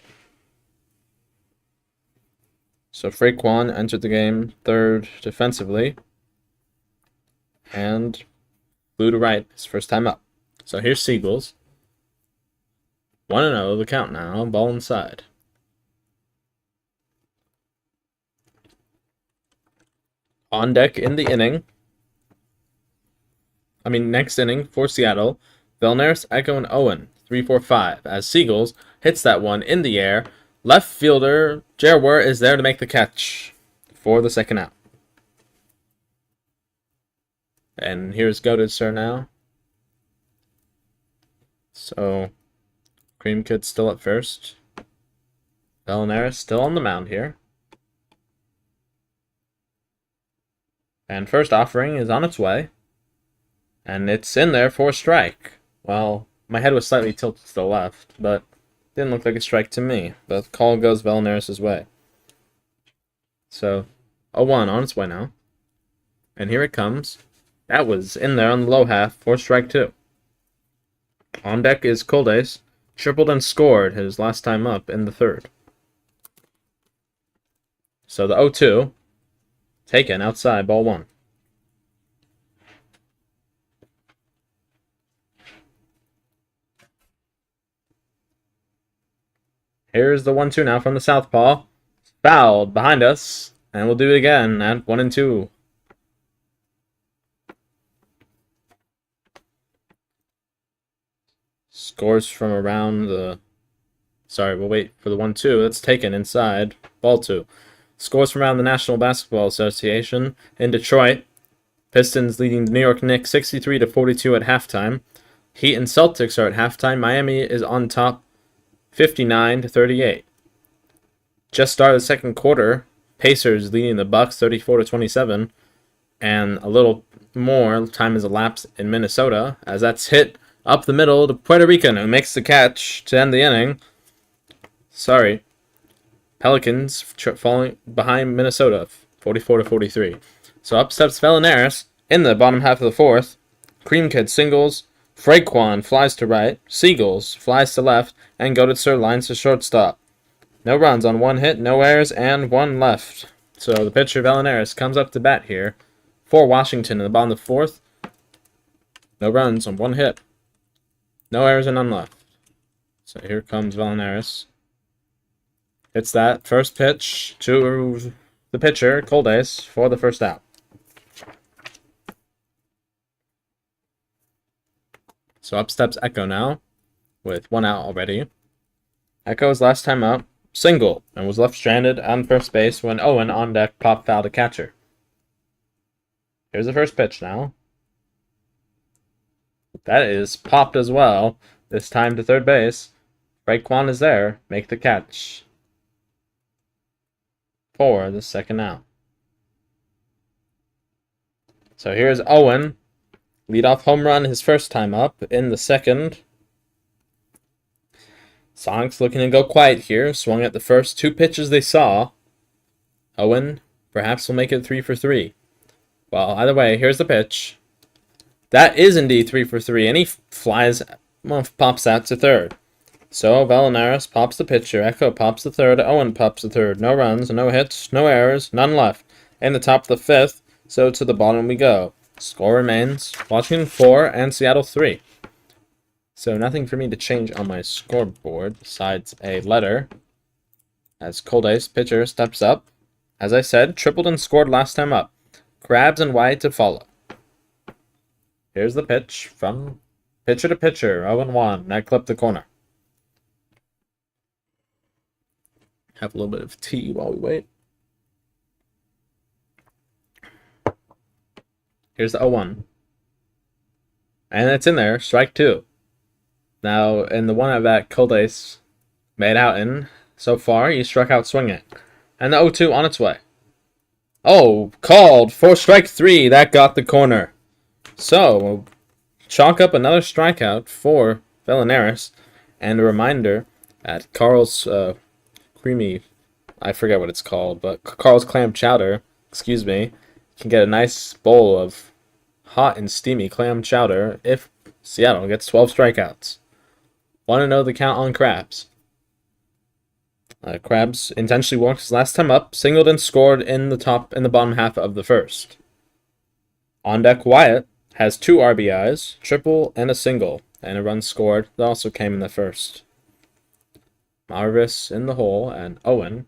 So Fraquan entered the game third defensively and flew to right his first time up. So here's Seagulls. 1-0 the count now, ball inside. On deck in the inning. Next inning for Seattle. Velnaris, Echo, and Owen. 3-4-5. As Seagulls hits that one in the air. Left fielder Jerwer is there to make the catch for the second out. And here's Goated Sir now. So, Cream Kid still at first. Velnaris still on the mound here. And first offering is on its way. And it's in there for a strike. Well, my head was slightly tilted to the left, but didn't look like a strike to me. But the call goes Velnaris' way. So, 0-1 on its way now. And here it comes. That was in there on the low half for strike 2. On deck is Coldace. Tripled and scored his last time up in the third. So the 0-2. Taken outside, ball 1. Here's the 1-2 now from the southpaw. Fouled behind us. And we'll do it again at 1-2. Scores from around the... Sorry, we'll wait for the 1-2. That's taken inside. Ball 2. Scores from around the National Basketball Association in Detroit. Pistons leading the New York Knicks 63-42 at halftime. Heat and Celtics are at halftime. Miami is on top 59-38. Just started the second quarter. Pacers leading the Bucks 34-27. And a little more time has elapsed in Minnesota as that's hit up the middle to Puerto Rican, who makes the catch to end the inning. Sorry. Pelicans falling behind Minnesota, 44-43. So up steps Velnaris in the bottom half of the fourth. Cream Kid singles. Fraquan flies to right. Seagulls flies to left. And Goated Sir lines to shortstop. No runs on 1 hit, no errors, and 1 left. So the pitcher Velnaris comes up to bat here for Washington in the bottom of the fourth. No runs on 1 hit. No errors and none left. So here comes Velnaris. It's that first pitch to the pitcher, Coldace, for the first out. So up steps Echo now, with 1 out already. Echo's last time up, single, and was left stranded on first base when Owen on deck pop fouled a catcher. Here's the first pitch now. That is popped as well, this time to third base. Fraquan is there, make the catch for the second out. So here's Owen, leadoff home run his first time up in the second. Sonics looking to go quiet here, swung at the first 2 pitches they saw. Owen perhaps will make it 3 for 3. Well, either way, here's the pitch. That is indeed 3 for 3, and he pops out to third. So Velnaris pops the pitcher, Echo pops the third, Owen pops the third. No runs, no hits, no errors, none left. In the top of the fifth, so to the bottom we go. Score remains Washington 4 and Seattle 3. So nothing for me to change on my scoreboard besides a letter. As Coldace, pitcher, steps up. As I said, tripled and scored last time up. Krabs and White to follow. Here's the pitch from pitcher to pitcher, 0-1. That clipped the corner. Have a little bit of tea while we wait. Here's the 0-1. And it's in there, strike 2. Now, in the one at bat Coldace made out in, so far, he struck out swinging. And the 0-2 on its way. Oh, called for strike 3. That got the corner. So, we'll chalk up another strikeout for Velnaris. And a reminder at Carl's Creamy I forget what it's called, but Carl's Clam Chowder, excuse me, you can get a nice bowl of hot and steamy clam chowder if Seattle gets 12 strikeouts. Want to know the count on Krabs? Krabs intentionally walked his last time up, singled and scored in the bottom half of the first. On deck, Wyatt has 2 RBIs, triple and a single, and a run scored that also came in the first. Marvis in the hole, and Owen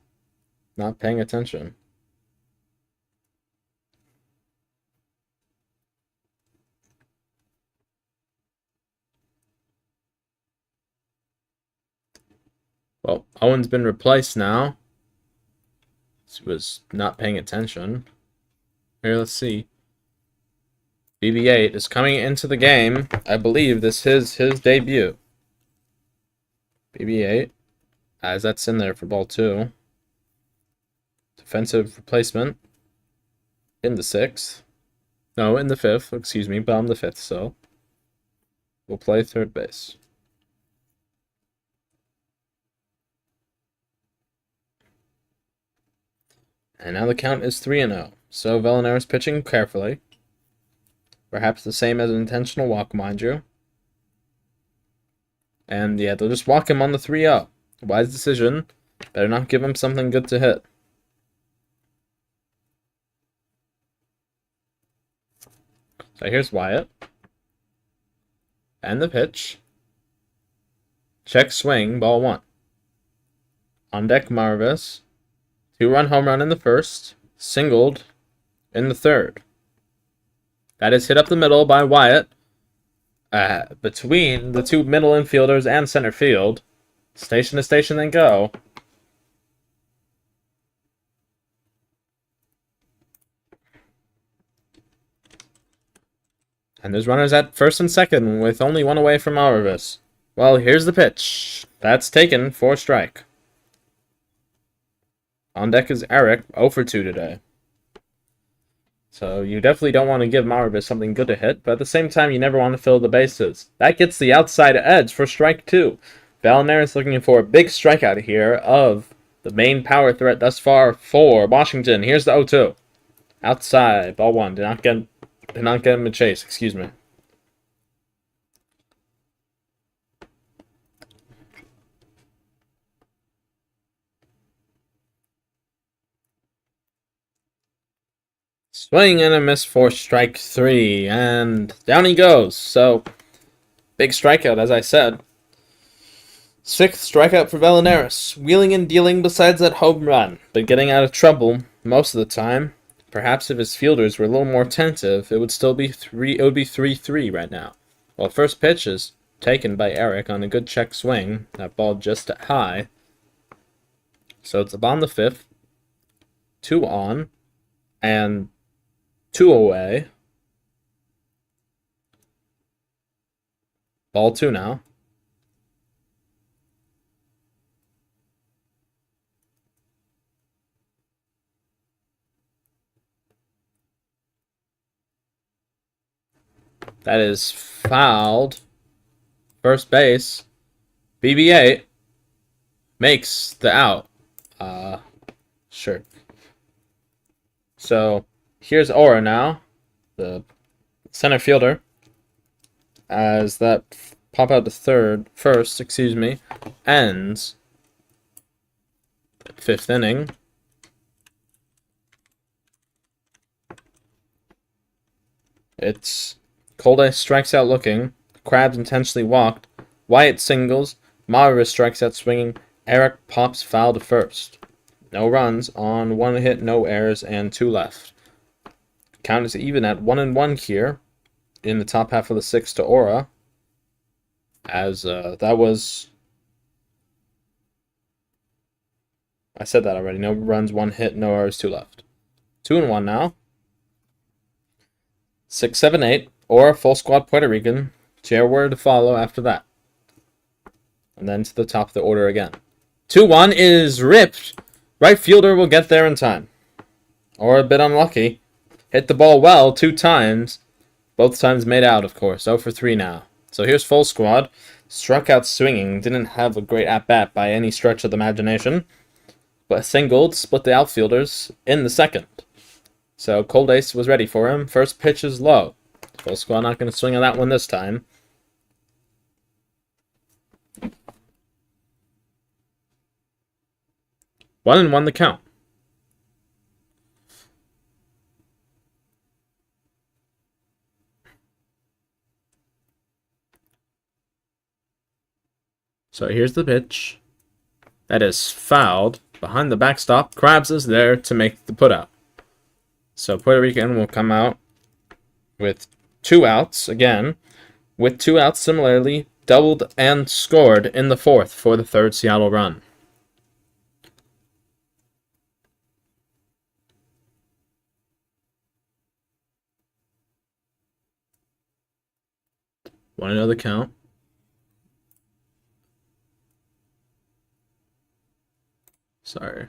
not paying attention. Well, Owen's been replaced now. He was not paying attention. Here, let's see. BB-8 is coming into the game. I believe this is his debut. BB-8, as that's in there for ball 2. Defensive replacement in the 6th. No, in the 5th, excuse me, but I'm the 5th, so we'll play third base. And now the count is 3-0. So Vallenaro's pitching carefully. Perhaps the same as an intentional walk, mind you. And yeah, they'll just walk him on the 3-0. Wise decision. Better not give him something good to hit. So here's Wyatt. And the pitch. Check swing, ball 1. On deck, Marvis. 2-run home run in the first. Singled in the third. That is hit up the middle by Wyatt. Between the 2 middle infielders and center field. Station to station they go. And there's runners at first and second with only 1 away from Marvis. Well, here's the pitch. That's taken for a strike. On deck is Eric, 0 for 2 today. So you definitely don't want to give Marvis something good to hit, but at the same time, you never want to fill the bases. That gets the outside edge for strike 2. Vallenaro is looking for a big strikeout here of the main power threat thus far for Washington. Here's the 0-2. Outside, ball 1. Did not get him a chase, excuse me. Swing and a miss for strike 3, and down he goes. So, big strikeout, as I said. 6th strikeout for Vallenaris. Wheeling and dealing besides that home run, but getting out of trouble most of the time. Perhaps if his fielders were a little more attentive, it would still be 3-3 right now. Well, first pitch is taken by Eric on a good check swing. That ball just high. So it's on the 5th. 2 on. And 2 away. Ball 2 now. That is fouled. First base. BB-8 makes the out. Sure. So here's Ora now, the center fielder, as that pop out to first, ends 5th inning. It's Colday strikes out looking, Krabs intentionally walked, Wyatt singles, Marvis strikes out swinging, Eric pops foul to first. No runs on 1 hit, no errors, and 2 left. Count is even at 1-1 here in the top half of the 6th to Ora. As that was... I said that already. No runs, 1 hit, no errors, 2 left. 2-1 now. 6, 7, 8. Ora full squad Puerto Rican. Chairword to follow after that. And then to the top of the order again. 2-1 is ripped. Right fielder will get there in time. Or a bit unlucky. Hit the ball well 2 times. Both times made out, of course. 0 for 3 now. So here's full squad. Struck out swinging. Didn't have a great at-bat by any stretch of the imagination. but singled, split the outfielders in the second. So Cold Ace was ready for him. First pitch is low. Full squad not going to swing on that one this time. 1-1 the count. So here's the pitch. That is fouled. Behind the backstop, Krabs is there to make the putout. So Puerto Rican will come out with 2 outs again. With 2 outs, similarly, doubled and scored in the 4th for the 3rd Seattle run. Want to know the count? Sorry.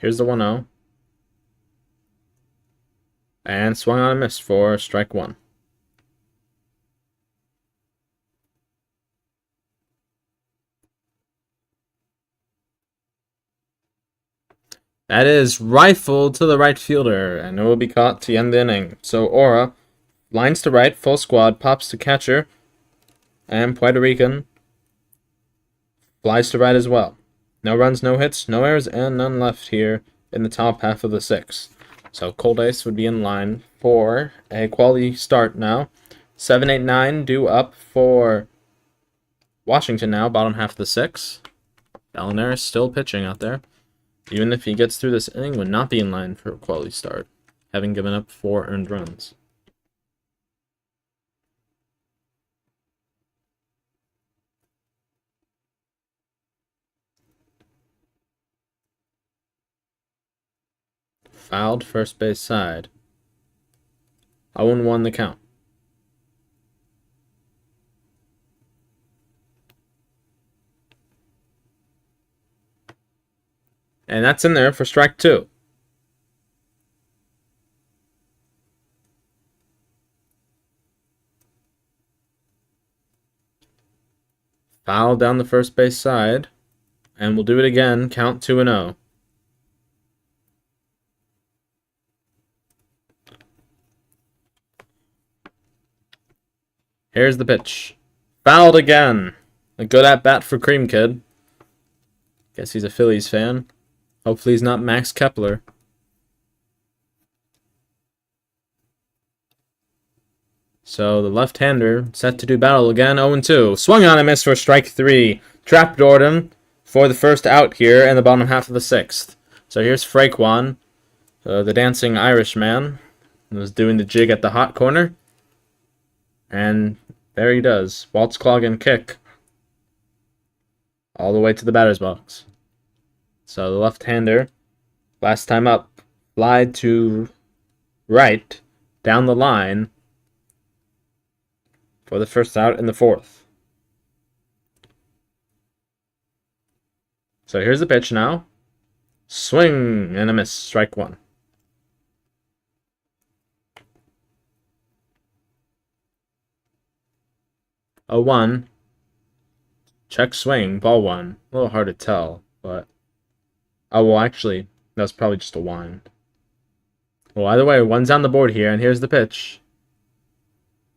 Here's the 1-0. And swung on a miss for strike 1. That is rifled to the right fielder, and it will be caught to end the inning. So Aura lines to right, full squad, pops to catcher, and Puerto Rican flies to right as well. No runs, no hits, no errors, and none left here in the top half of the 6th. So Cold Ace would be in line for a quality start now. 7-8-9 due up for Washington now, bottom half of the 6th. Ballinaris still pitching out there. Even if he gets through this inning, would not be in line for a quality start, having given up 4 earned runs. Fouled first base side. 0-1 the count. And that's in there for strike 2. Foul down the first base side. And we'll do it again. Count 2-0. Here's the pitch. Fouled again. A good at-bat for Cream Kid. Guess he's a Phillies fan. Hopefully he's not Max Kepler. So the left-hander set to do battle again. 0-2. Swung on and missed for strike 3. Trapped Jordan for the first out here in the bottom half of the 6th. So here's Fraquan, the dancing Irishman, who was doing the jig at the hot corner. And there he does. Waltz, clog, and kick. All the way to the batter's box. So the left-hander, last time up, flied to right, down the line, for the first out in the 4th. So here's the pitch now. Swing and a miss. Strike 1. 0-1. Check swing. Ball 1. A little hard to tell, but... Oh, well, actually, that was probably just a wind. Well, either way, 1's on the board here, and here's the pitch.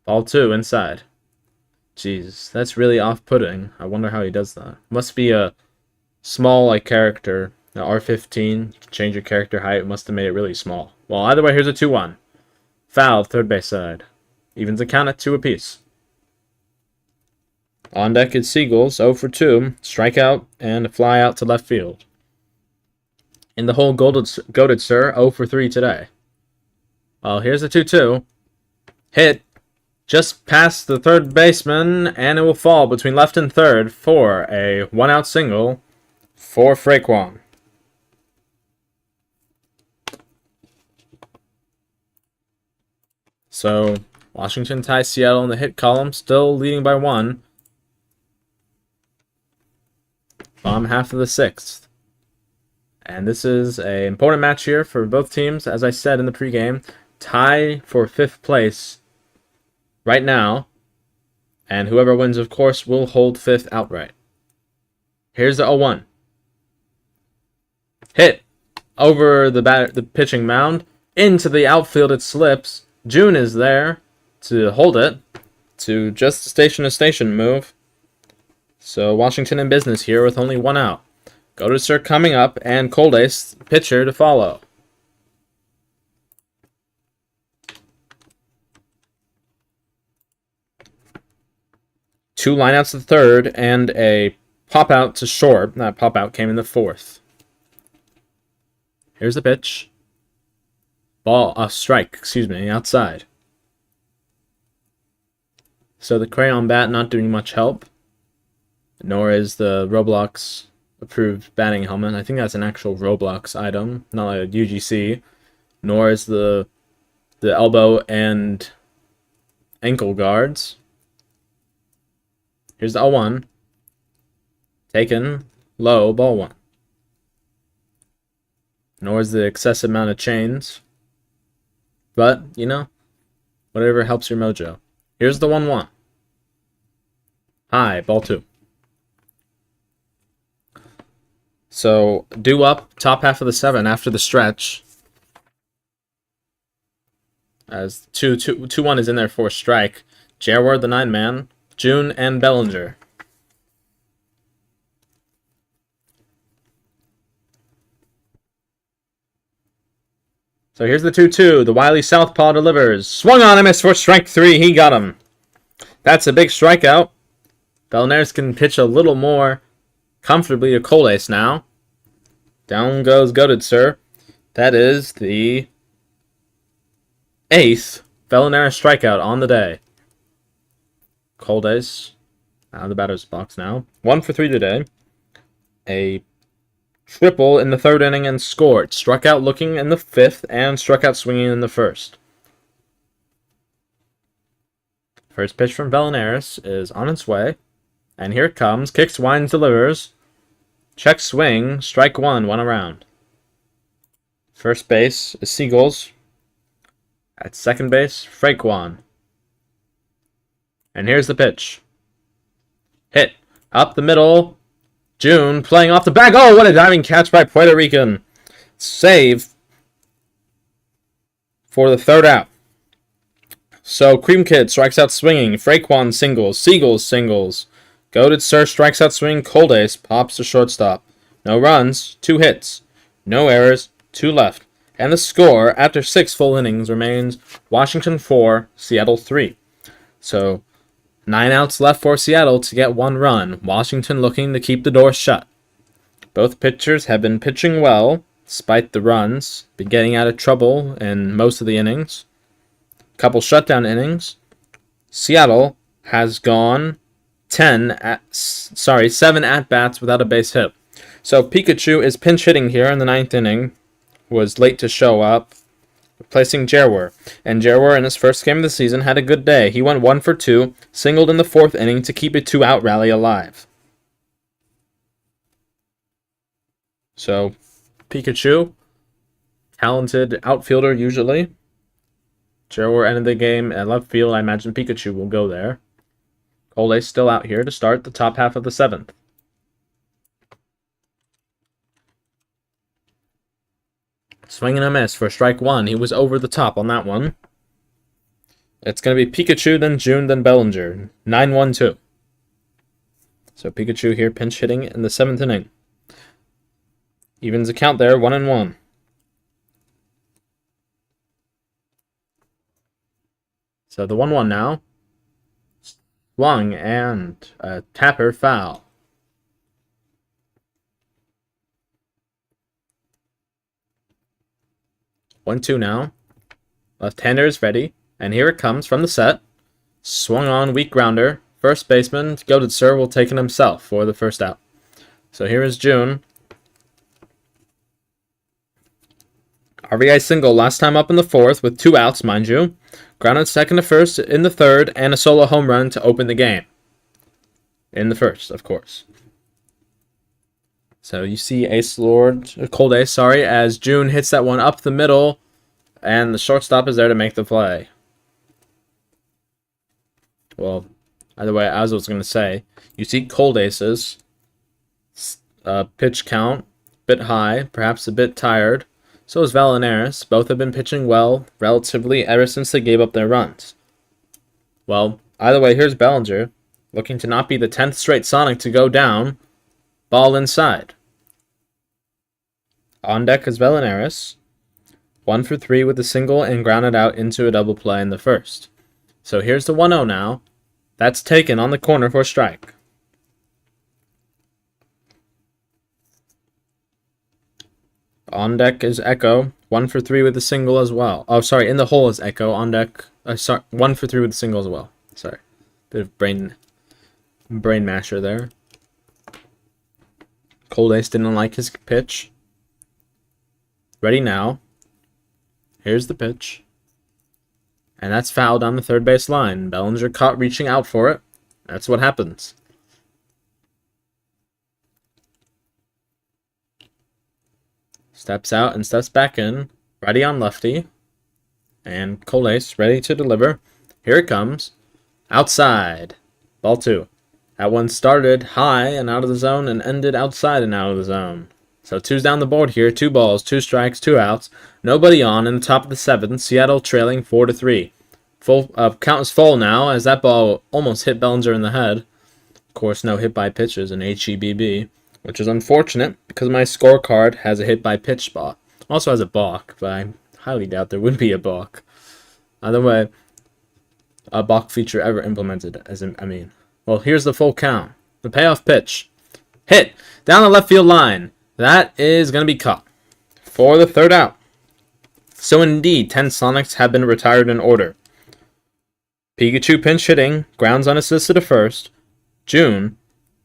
Ball 2, inside. Jeez, that's really off-putting. I wonder how he does that. Must be a small, like, character. The R15, you can change your character height. Must have made it really small. Well, either way, here's a 2-1. Foul, third base side. Evens the count at 2 apiece. On deck is Seagulls, 0 for 2. Strikeout and a fly out to left field. In the hole, goated sir, 0 for 3 today. Well, here's the 2-2. Hit just past the third baseman, and it will fall between left and third for a 1-out single for Fraquan. So, Washington ties Seattle in the hit column, still leading by 1. Bottom half of the 6th. And this is an important match here for both teams. As I said in the pregame, tie for 5th place right now. And whoever wins, of course, will hold 5th outright. Here's the 0-1. Hit over the pitching mound. Into the outfield it slips. June is there to hold it. To just a station-to-station move. So Washington in business here with only 1 out. Go to Sir coming up, and Coldace, pitcher, to follow. Two lineouts to third, and a pop-out to short. That pop-out came in the 4th. Here's the pitch. Strike, outside. So the crayon bat not doing much help. Nor is the Roblox approved batting helmet. I think that's an actual Roblox item, not like a UGC. Nor is the elbow and ankle guards. Here's the 0-1. Taken low, ball 1. Nor is the excessive amount of chains. But, whatever helps your mojo. Here's the 1-1. High, ball 2. So, due up, top half of the 7 after the stretch. As 2-1 is in there for a strike. Jaguar, the 9-man. June and Bellinger. So here's the 2-2. The wily southpaw delivers. Swung on and missed for strike 3. He got him. That's a big strikeout. Bellinger can pitch a little more comfortably to Coldace now. Down goes Goated Sir. That is the 8th Bellinger strikeout on the day. Coldace out of the batter's box now. 1 for 3 today. A triple in the 3rd inning and scored. Struck out looking in the 5th and struck out swinging in the 1st. First pitch from Bellinger is on its way. And here it comes. Kicks, winds, delivers. Check swing. Strike 1 around. First base is Seagulls. At second base, Fraquan. And here's the pitch. Hit. Up the middle. June playing off the bag. Oh, what a diving catch by Puerto Rican. Save for the 3rd out. So Cream Kid strikes out swinging. Fraquan singles. Seagulls singles. Goated Sir strikes out swinging. Coldace pops to shortstop. No runs. 2 hits. No errors. 2 left. And the score after 6 full innings remains Washington 4, Seattle 3. So 9 outs left for Seattle to get 1 run. Washington looking to keep the door shut. Both pitchers have been pitching well, despite the runs. Been getting out of trouble in most of the innings. Couple shutdown innings. Seattle has gone 7 at-bats without a base hit. So Pikachu is pinch hitting here in the 9th inning. Was late to show up, replacing Jaguar. And Jaguar in his first game of the season had a good day. He went 1 for 2, singled in the 4th inning to keep a 2-out rally alive. So, Pikachu, talented outfielder usually. Jaguar ended the game at left field. I imagine Pikachu will go there. Coldace still out here to start the top half of the 7th. Swing and a miss for strike 1. He was over the top on that one. It's going to be Pikachu, then June, then Bellinger. 9-1-2. So Pikachu here pinch hitting in the 7th inning. Evens the count there, 1-1. So the 1-1 now. Swung and a tapper foul. 1-2 now. Left-hander is ready. And here it comes from the set. Swung on, weak grounder. First baseman, Goated Sir, will take it himself for the 1st out. So here is June. RBI single last time up in the 4th with 2 outs, mind you. Grounded 2nd to 1st in the 3rd, and a solo home run to open the game. In the 1st, of course. So you see Coldace, as June hits that one up the middle, and the shortstop is there to make the play. Well, either way, as I was going to say, you see Coldace's pitch count, bit high, perhaps a bit tired. So is Valinaris. Both have been pitching well, relatively, ever since they gave up their runs. Well, either way, here's Bellinger, looking to not be the 10th straight Sonic to go down. Ball inside. On deck is Valinaris. 1 for 3 with a single and grounded out into a double play in the first. So here's the 1-0 now. That's taken on the corner for a strike. On deck is Echo. 1 for 3 with a single as well. Oh, sorry, in the hole is Echo. On deck, 1 for 3 with a single as well. Sorry, bit of brain masher there. Cold Ace didn't like his pitch. Ready now. Here's the pitch. And that's foul down the third base line. Bellinger caught reaching out for it. That's what happens. Steps out and steps back in. Ready on lefty. And Cold Ace ready to deliver. Here it comes. Outside. Ball 2. That one started high and out of the zone and ended outside and out of the zone. So 2's down the board here. 2 balls, 2 strikes, 2 outs. Nobody on in the top of the 7th. Seattle trailing 4-3. Full count is full now as that ball almost hit Bellinger in the head. Of course, no hit by pitches in HEBB, which is unfortunate because my scorecard has a hit by pitch spot. Also has a balk, but I highly doubt there would be a balk. Either way, a balk feature ever implemented. Well, here's the full count. The payoff pitch. Hit down the left field line. That is going to be caught for the 3rd out. So indeed, 10 Sonics have been retired in order. Pikachu pinch hitting, grounds unassisted to first. June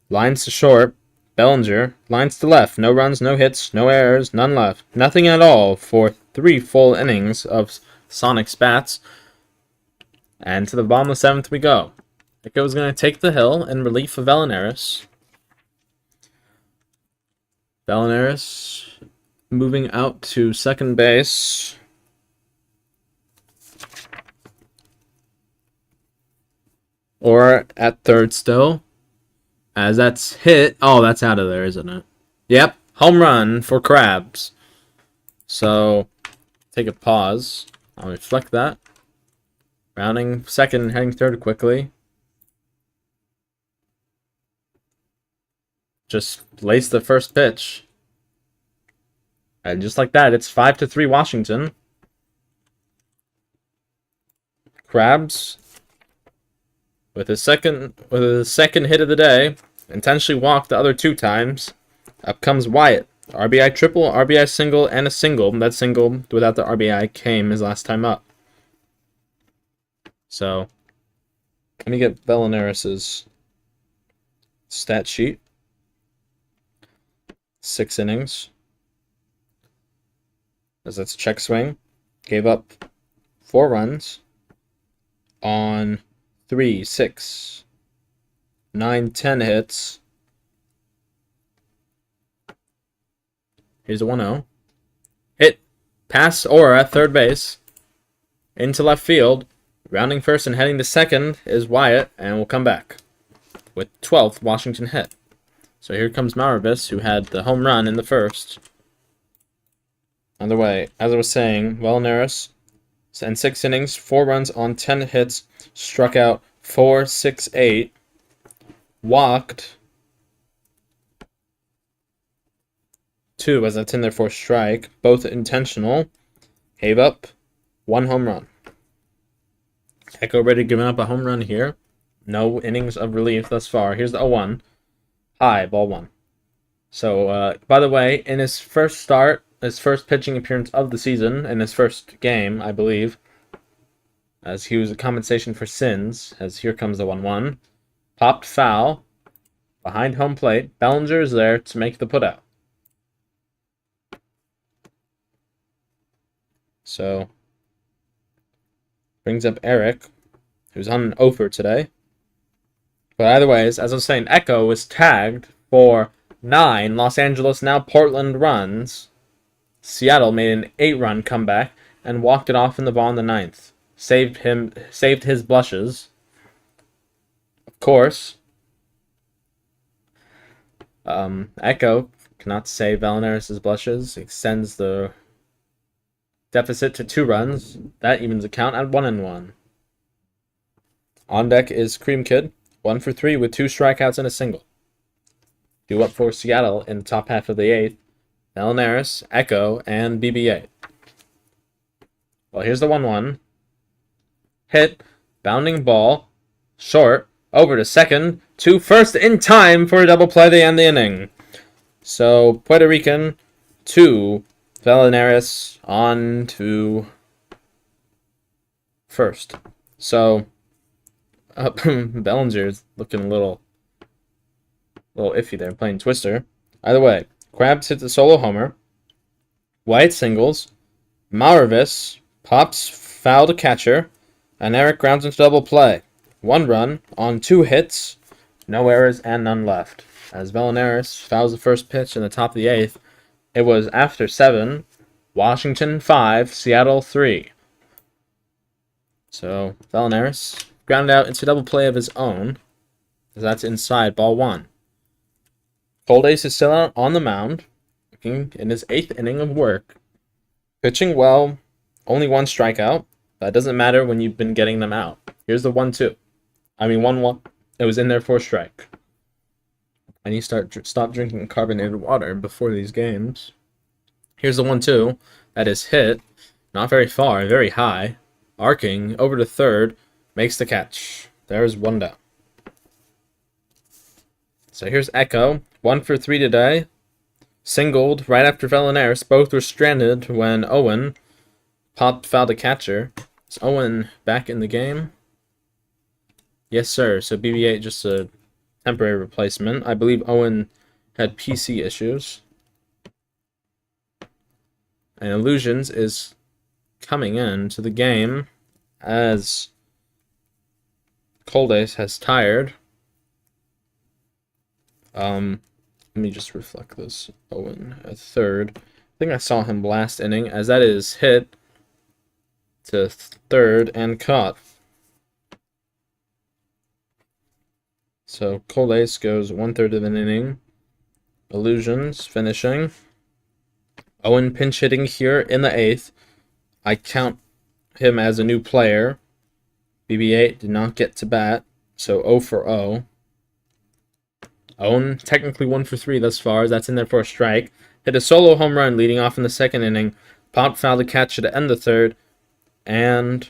lines to short. Bellinger lines to left. No runs, no hits, no errors, none left. Nothing at all for 3 full innings of Sonic's bats. And to the bottom of the 7th we go. Echo's going to take the hill in relief of Valinaris. Valinaris moving out to second base. Or at third still. As that's hit. Oh, that's out of there, isn't it? Yep. Home run for Krabs. So, take a pause. I'll reflect that. Rounding second, heading third quickly. Just lace the first pitch. And just like that, it's 5-3 Washington. Krabs with his second hit of the day, intentionally walked the other 2 times. Up comes Wyatt. RBI triple, RBI single, and a single. That single without the RBI came his last time up. So, let me get Valinaris' stat sheet. 6 innings. As that's check swing. Gave up 4 runs on 3, 6, 9, 10 hits. Here's a 1-0. Hit. Pass Aura at third base. Into left field. Rounding first and heading to second is Wyatt, and we'll come back with 12th Washington hit. So here comes Maribis, who had the home run in the first. Either way, as I was saying, Valinaris, in 6 innings, 4 runs on 10 hits, struck out 4, 6, 8, walked 2, as that's in there for a strike, both intentional, gave up 1 home run. Echo ready giving up a home run here. No innings of relief thus far. Here's the 0-1. High, ball 1. So, by the way, in his first start, his first pitching appearance of the season, in his first game, I believe, as he was a compensation for sins, as here comes the 1-1. Popped foul, behind home plate. Bellinger is there to make the putout. So, brings up Eric, who's on an offer today. But either ways, as I was saying, Echo was tagged for 9 Los Angeles, now Portland runs. Seattle made an 8-run comeback and walked it off in the bottom of the 9th. Saved his blushes. Of course, Echo cannot save Valinaris' blushes, extends the deficit to 2 runs. That evens the count at 1-1. On deck is Cream Kid, 1 for 3 with 2 strikeouts and a single. Due up for Seattle in the top half of the 8th, Valinaris, Echo, and BB8. Well, here's the 1-1. Hit, bounding ball, short, over to second, to first in time for a double play to end the inning. So, Puerto Rican to Valinaris on to first. So, Bellinger's looking a little iffy there, playing Twister. Either way, Krabs hits a solo homer. White singles. Maurvis pops foul to catcher. And Eric grounds into double play. 1 run on 2 hits. No errors and none left. As Valinaris fouls the first pitch in the top of the 8th, it was after 7. Washington 5, Seattle 3. So Valinaris grounded out into double play of his own, as that's inside ball 1. Cold Ace is still out on the mound, working in his 8th inning of work. Pitching well, only 1 strikeout. That doesn't matter when you've been getting them out. Here's the 1-2. 1-1. It was in there for a strike. I need to stop drinking carbonated water before these games. Here's the 1-2. That is hit. Not very far, very high. Arcing over to third. Makes the catch. There's 1 down. So here's Echo. 1 for 3 today. Singled right after Valinaris. Both were stranded when Owen popped foul to catcher. Is Owen back in the game? Yes, sir. So BB8 just a temporary replacement. I believe Owen had PC issues. And Illusions is coming in to the game as Cold Ace has tired. Let me just reflect this. Owen at third. I think I saw him last inning, as that is hit to third and caught. So Cold Ace goes 1/3 of an inning. Illusions finishing. Owen pinch hitting here in the 8th. I count him as a new player. BB8 did not get to bat, so 0 for 0. Owen technically 1 for 3 thus far. That's in there for a strike. Hit a solo home run leading off in the 2nd inning. Popped foul to catch to end the 3rd. And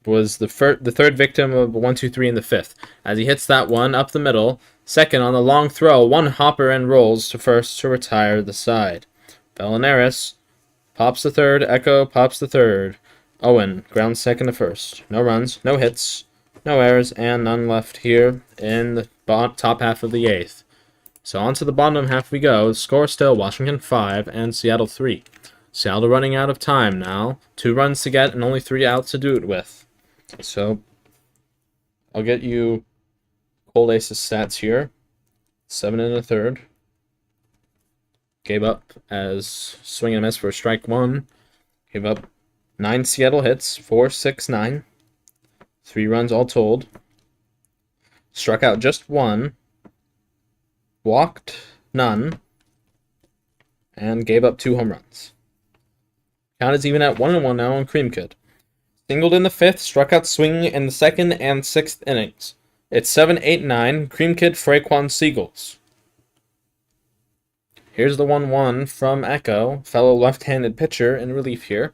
was the third victim of 1-2-3 in the 5th. As he hits that one up the middle. 2nd on the long throw. 1 hopper and rolls to first to retire the side. Valinaris pops the 3rd. Echo pops the 3rd. Owen grounds 2nd to first. No runs, no hits, no errors, and none left here in the top half of the 8th. So on to the bottom half we go. The score still Washington 5 and Seattle 3. Seattle running out of time now. 2 runs to get and only 3 outs to do it with. So I'll get you Cold Ace's stats here. 7 1/3. Gave up as swing and miss for strike 1. Gave up 9 Seattle hits, 4, 6, 9. 3 runs all told. Struck out just 1. Walked none. And gave up 2 home runs. Count is even at 1-1 now on Cream Kid. Singled in the 5th, struck out swinging in the 2nd and 6th innings. It's 7, 8, 9. Cream Kid Fraquan Seagulls. Here's the 1-1 from Echo, fellow left-handed pitcher in relief here.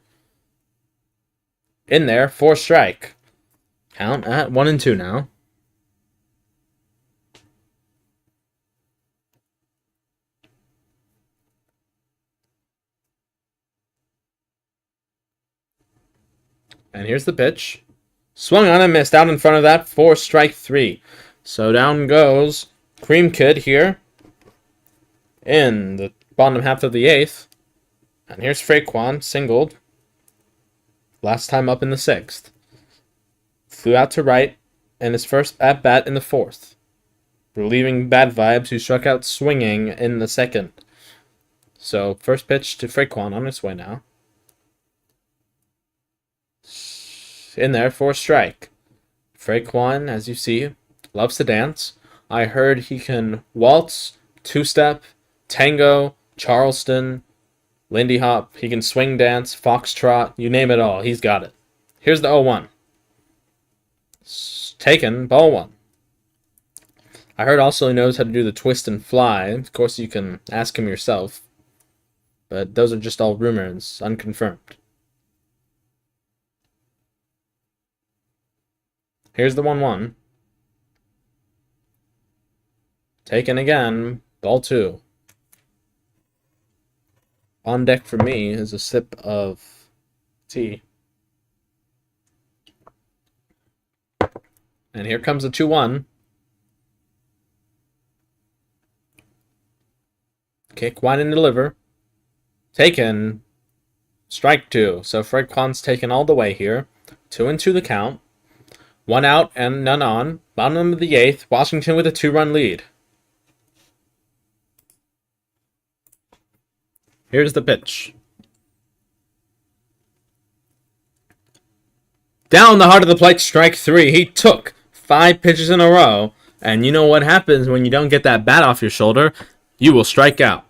In there for strike. Count at 1-2 now. And here's the pitch. Swung on and missed out in front of that for strike 3. So down goes Cream Kid here in the bottom half of the 8th. And here's Fraquan, singled. Last time up in the 6th. Flew out to right in his first at-bat in the 4th. Relieving Bad Vibes, who struck out swinging in the 2nd. So first pitch to Fraquan on its way now. In there for a strike. Fraquan, as you see, loves to dance. I heard he can waltz, two-step, tango, Charleston, Lindy Hop. He can swing dance, foxtrot, you name it all. He's got it. Here's the 0-1. Taken, ball 1. I heard also he knows how to do the twist and fly. Of course, you can ask him yourself. But those are just all rumors, unconfirmed. Here's the 1-1. Taken again, ball 2. On deck for me is a sip of tea. And here comes the 2-1. Kick, wide, and deliver. Taken. Strike 2. So Fred Kwan's taken all the way here. 2-2 the count. 1 out and none on. Bottom of the 8th. Washington with a 2-run lead. Here's the pitch. Down the heart of the plate, strike 3. He took 5 pitches in a row. And you know what happens when you don't get that bat off your shoulder? You will strike out.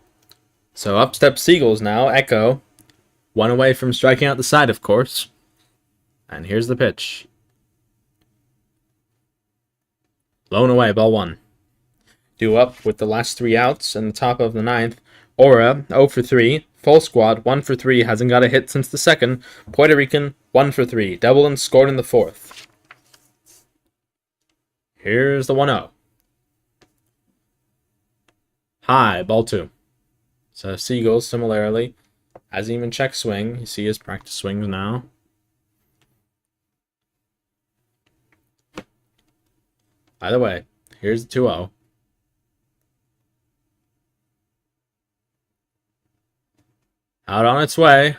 So up step Seagulls now. Echo. 1 away from striking out the side, of course. And here's the pitch. Blown away, ball 1. Due up with the last 3 outs and the top of the 9th. Aura, 0 for 3. Full squad, 1 for 3. Hasn't got a hit since the 2nd. Puerto Rican, 1 for 3. Double and scored in the 4th. Here's the 1-0. High, ball 2. So Seagulls, similarly, hasn't even checked swing. You see his practice swings now. By the way, here's the 2-0. Out on its way.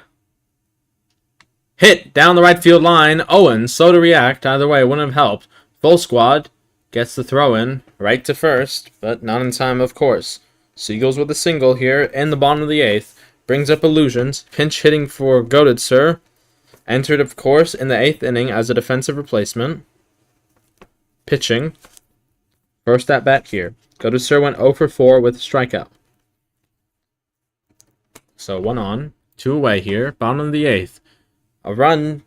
Hit down the right field line. Owen, slow to react. Either way, wouldn't have helped. Full squad gets the throw in. Right to first, but not in time, of course. Seagulls with a single here in the bottom of the 8th. Brings up illusions. Pinch hitting for Goated Sir. Entered, of course, in the 8th inning as a defensive replacement. Pitching. First at bat here. Goated Sir went 0 for 4 with a strikeout. So 1 on, 2 away here, bottom of the 8th. A run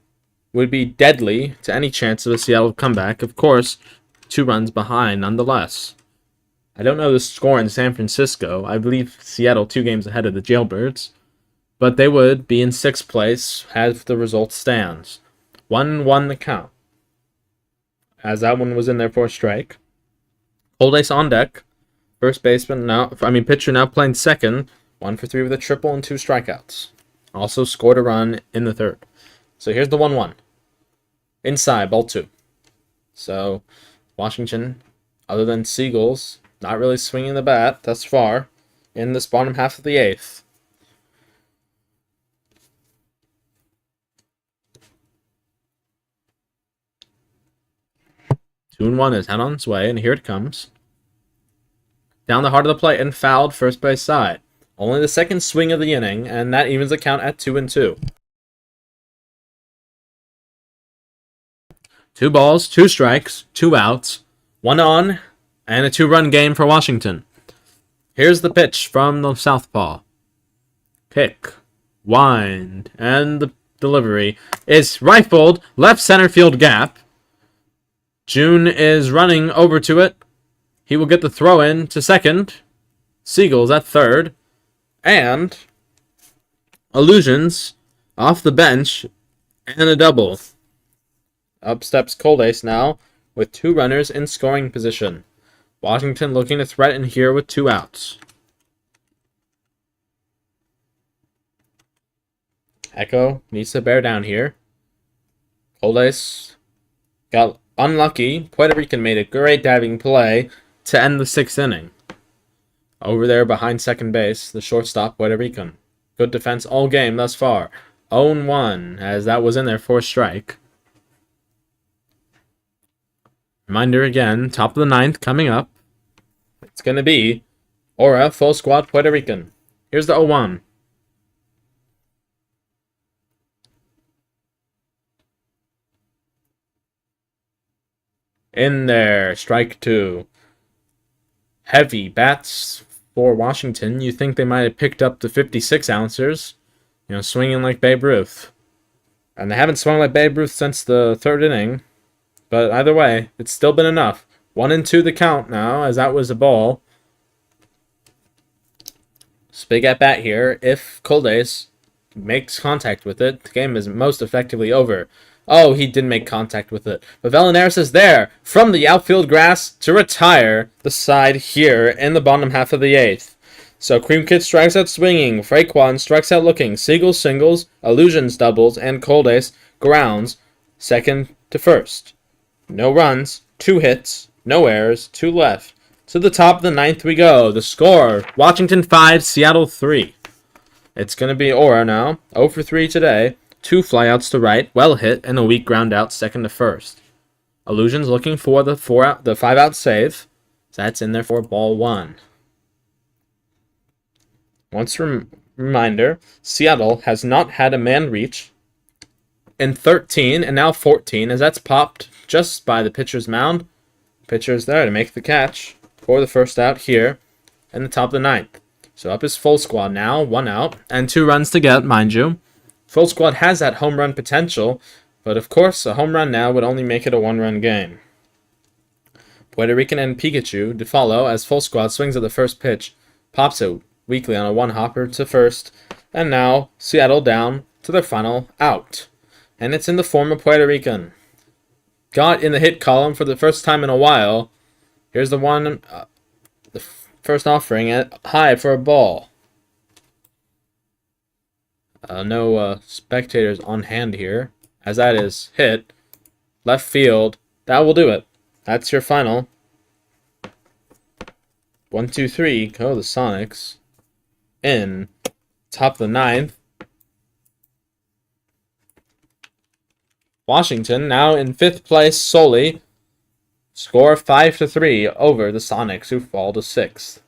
would be deadly to any chance of a Seattle comeback. Of course, 2 runs behind nonetheless. I don't know the score in San Francisco. I believe Seattle 2 games ahead of the Jailbirds. But they would be in 6th place as the result stands. 1-1 the count. As that one was in there for a strike. Cold Ace on deck. First baseman pitcher now playing second. 1 for 3 with a triple and 2 strikeouts. Also scored a run in the 3rd. So here's the 1-1. Inside, ball 2. So Washington, other than Seagulls, not really swinging the bat thus far in this bottom half of the 8th. Two and 1 is head on its way, and here it comes. Down the heart of the plate and fouled first base side. Only the 2nd swing of the inning, and that evens the count at 2-2. 2 balls, 2 strikes, 2 outs, 1 on, and a 2-run game for Washington. Here's the pitch from the southpaw. Pick, wind, and the delivery is rifled left center field gap. June is running over to it. He will get the throw in to second. Seagulls at third. And Illusions off the bench and a double. Up steps Cold Ace now with 2 runners in scoring position. Washington looking to threaten here with 2 outs. Echo needs to bear down here. Cold Ace got unlucky. Puerto Rican made a great diving play to end the 6th inning. Over there behind second base, the shortstop, Puerto Rican. Good defense all game thus far. 0-1, as that was in there for a strike. Reminder again, top of the 9th coming up. It's going to be Aura, full squad, Puerto Rican. Here's the 0-1. In there, strike 2. Heavy bats for Washington. You think they might have picked up the 56 ounces, swinging like Babe Ruth. And they haven't swung like Babe Ruth since the third inning. But either way, it's still been enough. 1-2 the count now, as that was a ball. So big at bat here. If Koldais makes contact with it, the game is most effectively over. Oh, he did make contact with it. But Vallenares is there from the outfield grass to retire the side here in the bottom half of the eighth. So Cream Kid strikes out swinging, Fraquan strikes out looking, Siegel singles, Illusions doubles, and Koldais grounds second to first. No runs, 2 hits, no errors, 2 left. To the top of the ninth we go. The score, Washington 5, Seattle 3. It's going to be Aura now, 0 for 3 today. 2 flyouts to right, well hit, and a weak ground out second to first. Illusions looking for the 5-out save. So that's in there for ball 1. Once reminder, Seattle has not had a man reach in 13 and now 14, as that's popped just by the pitcher's mound. Pitcher's there to make the catch for the first out here in the top of the ninth. So up is full squad now, 1 out, and 2 runs to get, mind you. Full squad has that home run potential, but of course, a home run now would only make it a 1-run game. Puerto Rican and Pikachu to follow as full squad swings at the first pitch, pops it weakly on a 1-hopper to first, and now Seattle down to their final out. And it's in the form of Puerto Rican. Got in the hit column for the first time in a while. Here's the one, the first offering at high for a ball. No spectators on hand here, as that is hit. Left field. That will do it. That's your final. 1, 2, 3. Go the Sonics. In. Top of the ninth. Washington now in 5th place solely. Score 5-3 over the Sonics, who fall to 6th.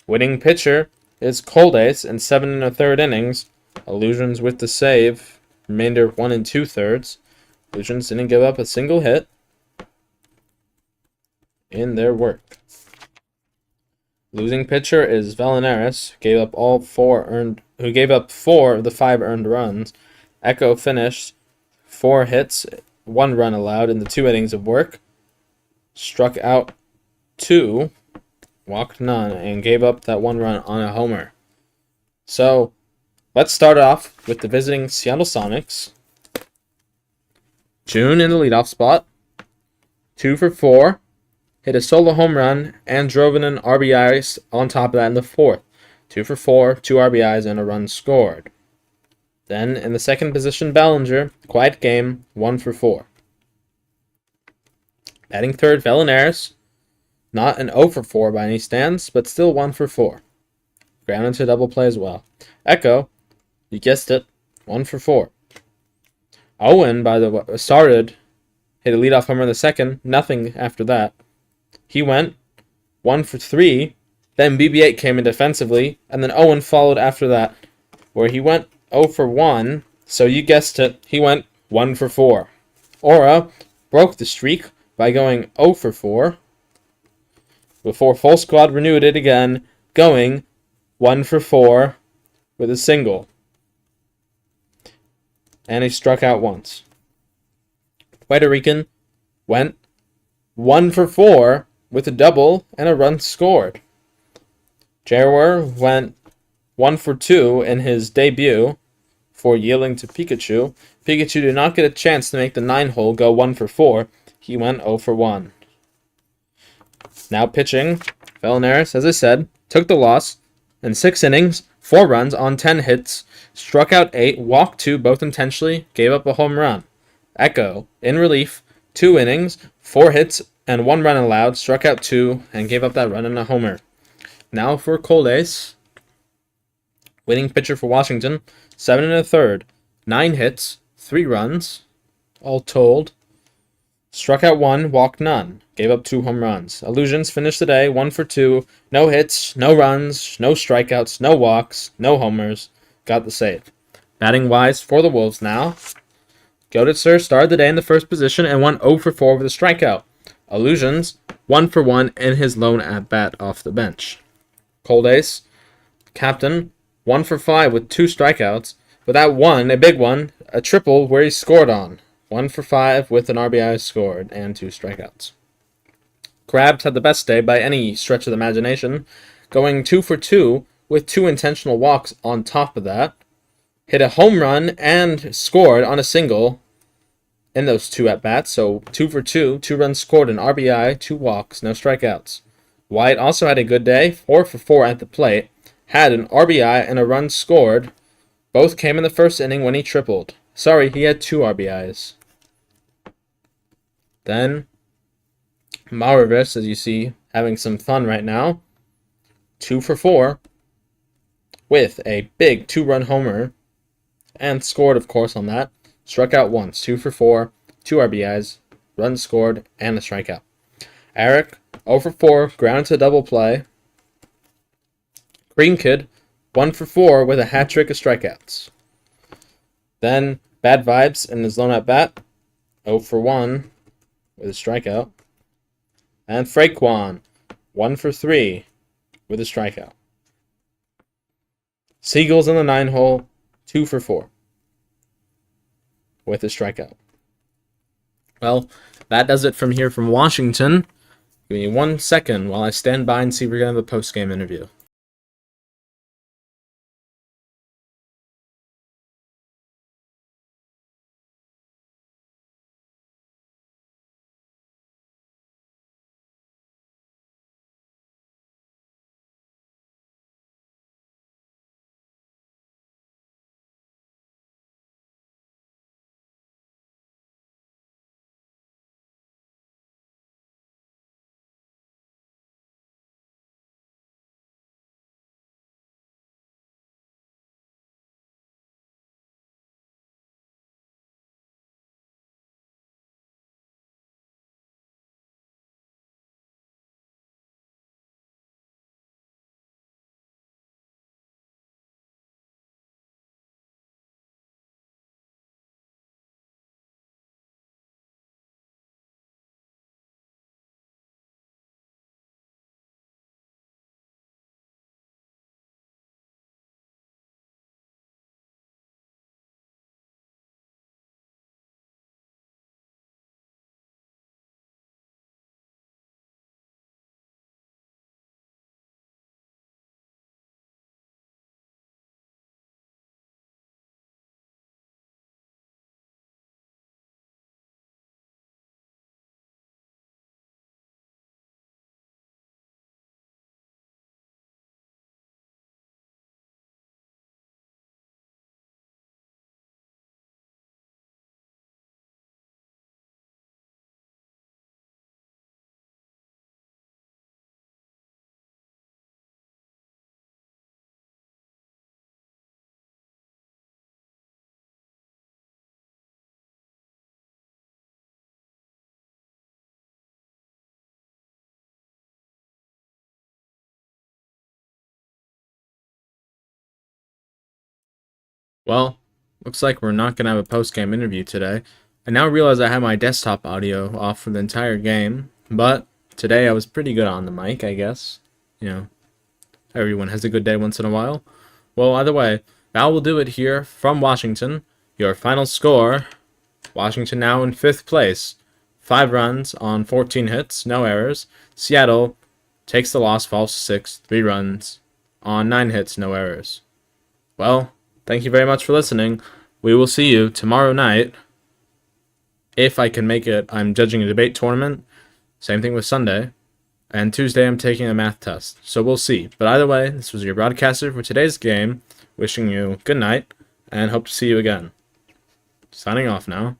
Winning pitcher is Koldais in 7 1/3 innings. Illusions with the save. Remainder 1 2/3. Illusions didn't give up a single hit in their work. Losing pitcher is Vallenares, who gave up 4 of the 5 earned runs. Echo finished 4 hits, 1 run allowed in the 2 innings of work. Struck out 2, walked none, and gave up that 1 run on a homer. So let's start off with the visiting Seattle Sonics. June in the leadoff spot. 2 for 4. Hit a solo home run and drove in an RBI on top of that in the 4th. 2 for 4, 2 RBIs, and a run scored. Then in the second position, Bellinger. Quiet game, 1 for 4. Batting third, Vallenares. Not an 0 for 4 by any stands, but still 1 for 4. Ground into double play as well. Echo, you guessed it, 1 for 4. Owen, by the way, started, hit a leadoff homer in the second, nothing after that. He went 1 for 3, then BB-8 came in defensively, and then Owen followed after that, where he went 0 for 1, so you guessed it, he went 1 for 4. Aura broke the streak by going 0 for 4, before full squad renewed it again, going 1 for 4 with a single. And he struck out once. Puerto Rican went 1 for 4 with a double and a run scored. Jaguar went 1 for 2 in his debut for yielding to Pikachu. Pikachu did not get a chance to make the 9-hole go 1 for 4. He went 0 for 1. Now pitching, Vallenares, as I said, took the loss in 6 innings, 4 runs on 10 hits, struck out 8, walked 2, both intentionally, gave up a home run. Echo, in relief, 2 innings, 4 hits, and 1 run allowed, struck out 2, and gave up that run and a homer. Now for Koldais, winning pitcher for Washington, 7 1/3, 9 hits, 3 runs, all told. Struck out 1, walked none, gave up 2 home runs. Illusions finished the day 1 for 2, no hits, no runs, no strikeouts, no walks, no homers. Got the save. Batting wise for the Wolves now. Goated Sir started the day in the first position and went 0 for 4 with a strikeout. Illusions 1 for 1 in his lone at bat off the bench. Cold ace. Captain, 1 for 5 with 2 strikeouts. But that one, a big one, a triple where he scored on. 1 for 5 with an RBI scored and 2 strikeouts. Krabs had the best day by any stretch of the imagination, going 2 for 2 with 2 intentional walks on top of that. Hit a home run and scored on a single in those 2 at-bats, so 2 for 2, 2 runs scored, an RBI, 2 walks, no strikeouts. White also had a good day, 4 for 4 at the plate, had an RBI and a run scored. Both came in the first inning when he tripled. Sorry, he had 2 RBIs. Then, Maravich, as you see, having some fun right now. 2 for 4 with a big 2-run homer and scored, of course, on that. Struck out once, 2 for 4, 2 RBIs, runs scored, and a strikeout. Eric, 0 for 4, ground to double play. Green Kid, 1 for 4 with a hat trick of strikeouts. Then, Bad Vibes in his lone at bat, 0 for 1 with a strikeout. And Fraquan, 1 for 3 with a strikeout. Seagulls in the 9-hole, 2 for 4 with a strikeout. Well, that does it from here from Washington. Give me 1 second while I stand by and see if we're going to have a post-game interview. Well, looks like we're not going to have a post-game interview today. I now realize I have my desktop audio off for the entire game, but today I was pretty good on the mic, I guess. You know, everyone has a good day once in a while. Well, either way, that will do it here from Washington. Your final score, Washington now in 5th place. 5 runs on 14 hits, no errors. Seattle takes the loss, falls 6th, 3 runs on 9 hits, no errors. Well, thank you very much for listening. We will see you tomorrow night. If I can make it, I'm judging a debate tournament. Same thing with Sunday. And Tuesday, I'm taking a math test. So we'll see. But either way, this was your broadcaster for today's game. Wishing you good night, and hope to see you again. Signing off now.